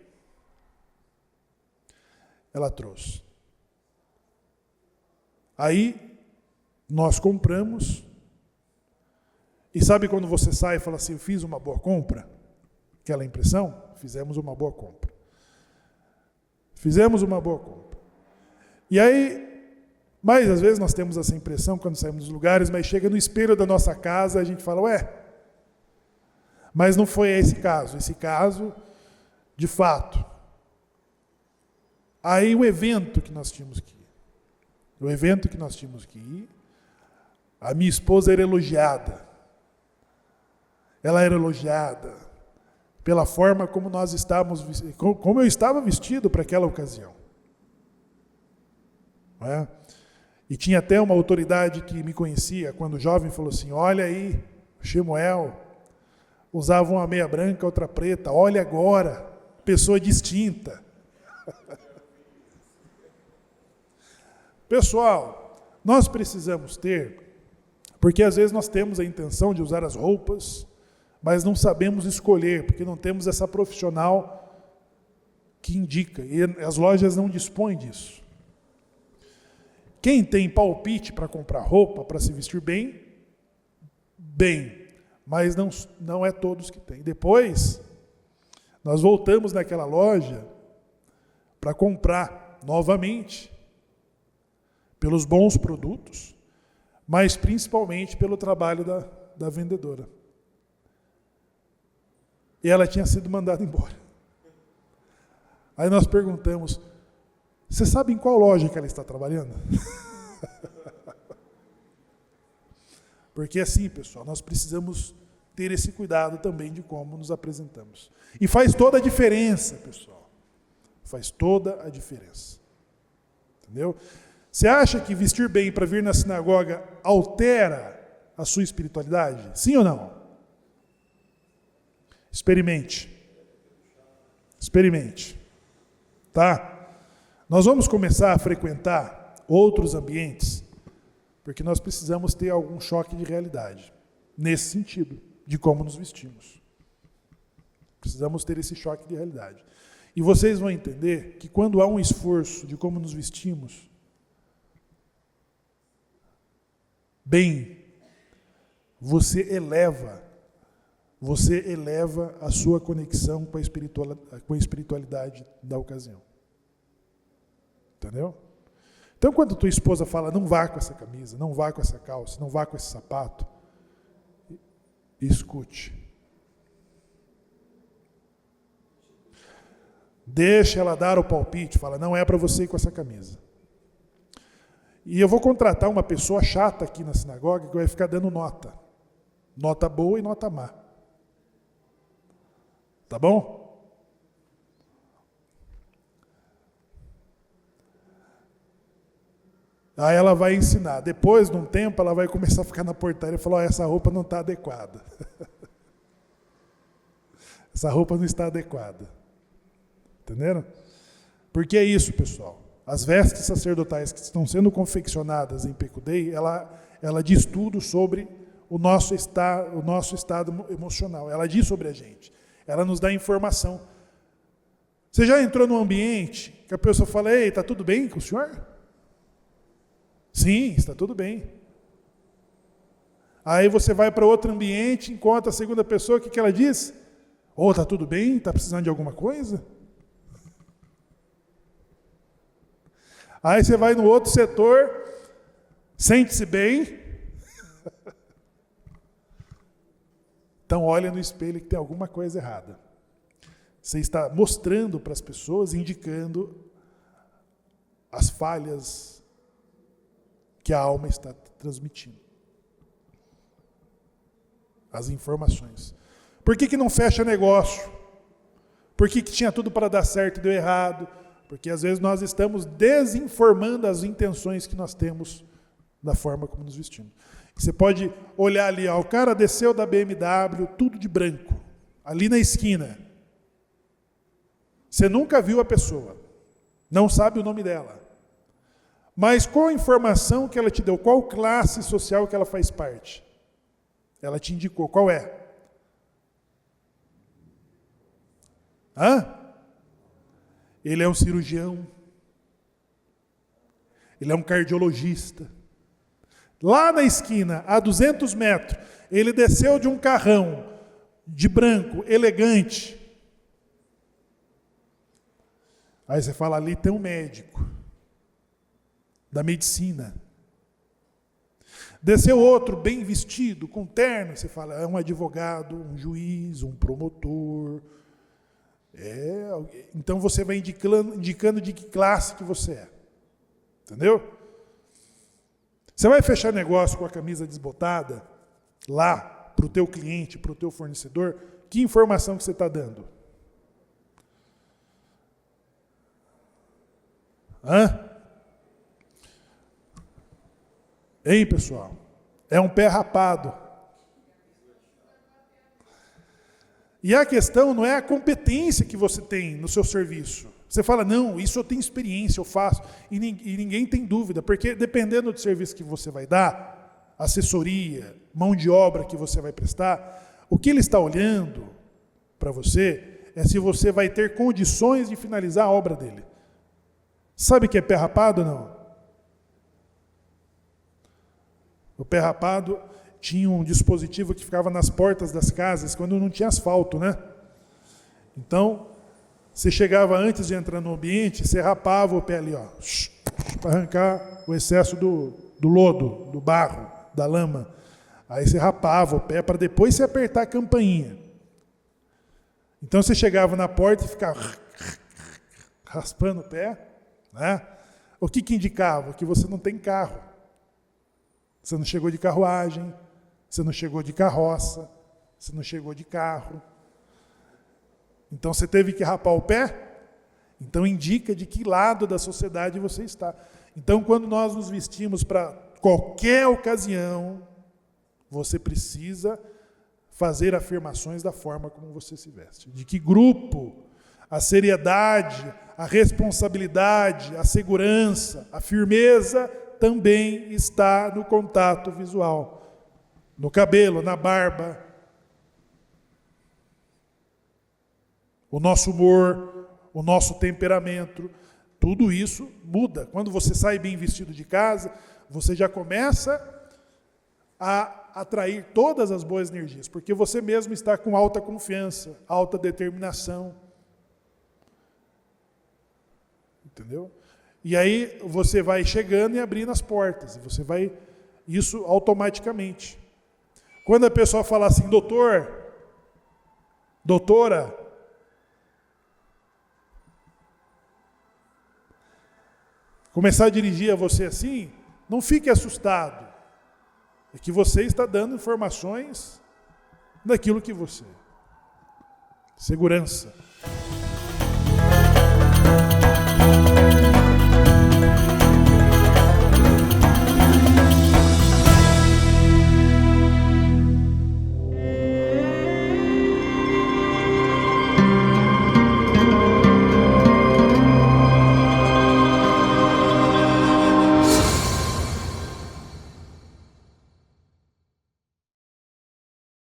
Ela trouxe. Aí, nós compramos. E sabe quando você sai e fala assim, eu fiz uma boa compra? Aquela impressão? Fizemos uma boa compra. Fizemos uma boa compra. E aí, mas às vezes nós temos essa impressão quando saímos dos lugares, mas chega no espelho da nossa casa, a gente fala, mas não foi esse caso. Esse caso, de fato. Aí o evento que nós tínhamos que ir, a minha esposa era elogiada. Ela era elogiada pela forma como como eu estava vestido para aquela ocasião. E tinha até uma autoridade que me conhecia, quando jovem, falou assim, olha aí, o Shemuel usava uma meia branca, outra preta, olha agora, pessoa distinta. Pessoal, nós precisamos ter, porque às vezes nós temos a intenção de usar as roupas, mas não sabemos escolher, porque não temos essa profissional que indica, e as lojas não dispõem disso. Quem tem palpite para comprar roupa, para se vestir bem, mas não é todos que têm. Depois, nós voltamos naquela loja para comprar novamente, pelos bons produtos, mas principalmente pelo trabalho da vendedora. E ela tinha sido mandada embora. Aí nós perguntamos, você sabe em qual loja que ela está trabalhando? Porque assim, pessoal, nós precisamos ter esse cuidado também de como nos apresentamos. E faz toda a diferença, pessoal. Faz toda a diferença. Entendeu? Você acha que vestir bem para vir na sinagoga altera a sua espiritualidade? Sim ou não? Experimente. Experimente. Tá? Nós vamos começar a frequentar outros ambientes, porque nós precisamos ter algum choque de realidade, nesse sentido, de como nos vestimos. Precisamos ter esse choque de realidade. E vocês vão entender que quando há um esforço de como nos vestimos, bem, você eleva a sua conexão com a espiritualidade da ocasião. Entendeu? Então, quando tua esposa fala, não vá com essa camisa, não vá com essa calça, não vá com esse sapato, escute. Deixa ela dar o palpite, fala, não é para você ir com essa camisa. E eu vou contratar uma pessoa chata aqui na sinagoga que vai ficar dando nota. Nota boa e nota má. Tá bom? Aí ela vai ensinar. Depois, de um tempo, ela vai começar a ficar na portaria e falar, essa roupa não está adequada. Essa roupa não está adequada. Entenderam? Porque é isso, pessoal. As vestes sacerdotais que estão sendo confeccionadas em Pecudei, ela diz tudo sobre o nosso estado emocional. Ela diz sobre a gente. Ela nos dá informação. Você já entrou num ambiente que a pessoa fala, ei, está tudo bem com o senhor? Sim, está tudo bem. Aí você vai para outro ambiente, encontra a segunda pessoa, o que ela diz? Ô, está tudo bem? Está precisando de alguma coisa? Aí você vai no outro setor, sente-se bem. Então olha no espelho que tem alguma coisa errada. Você está mostrando para as pessoas, indicando as falhas que a alma está transmitindo. As informações. Por que não fecha negócio? Por que tinha tudo para dar certo e deu errado? Porque às vezes nós estamos desinformando as intenções que nós temos da forma como nos vestimos. Você pode olhar ali, ó, o cara desceu da BMW, tudo de branco, ali na esquina. Você nunca viu a pessoa, não sabe o nome dela. Mas qual a informação que ela te deu? Qual classe social que ela faz parte? Ela te indicou, qual é? Ele é um cirurgião. Ele é um cardiologista. Lá na esquina, a 200 metros, ele desceu de um carrão de branco, elegante. Aí você fala, ali tem um médico da medicina. Desceu outro, bem vestido, com terno. Você fala, é um advogado, um juiz, um promotor. Então você vai indicando de que classe que você é. Entendeu? Você vai fechar negócio com a camisa desbotada, lá, para o teu cliente, para o teu fornecedor, que informação que você está dando? Hein, pessoal? É um pé rapado. E a questão não é a competência que você tem no seu serviço. Você fala, não, isso eu tenho experiência, eu faço. E ninguém tem dúvida, porque dependendo do serviço que você vai dar, assessoria, mão de obra que você vai prestar, o que ele está olhando para você é se você vai ter condições de finalizar a obra dele. Sabe o que é pé rapado ou não? O pé rapado tinha um dispositivo que ficava nas portas das casas quando não tinha asfalto, né? Então, você chegava antes de entrar no ambiente, você rapava o pé ali, ó, para arrancar o excesso do lodo, do barro, da lama. Aí você rapava o pé para depois você apertar a campainha. Então você chegava na porta e ficava raspando o pé, né? O que indicava? Que você não tem carro. Você não chegou de carruagem, você não chegou de carroça, você não chegou de carro. Então você teve que rapar o pé? Então indica de que lado da sociedade você está. Então quando nós nos vestimos para qualquer ocasião, você precisa fazer afirmações da forma como você se veste. De que grupo, a seriedade, a responsabilidade, a segurança, a firmeza também está no contato visual. No cabelo, na barba. O nosso humor, o nosso temperamento, tudo isso muda. Quando você sai bem vestido de casa, você já começa a atrair todas as boas energias, porque você mesmo está com alta confiança, alta determinação. Entendeu? E aí você vai chegando e abrindo as portas, e você vai, isso automaticamente. Quando a pessoa fala assim, doutor, doutora, começar a dirigir a você assim, não fique assustado. É que você está dando informações daquilo que você é. Segurança.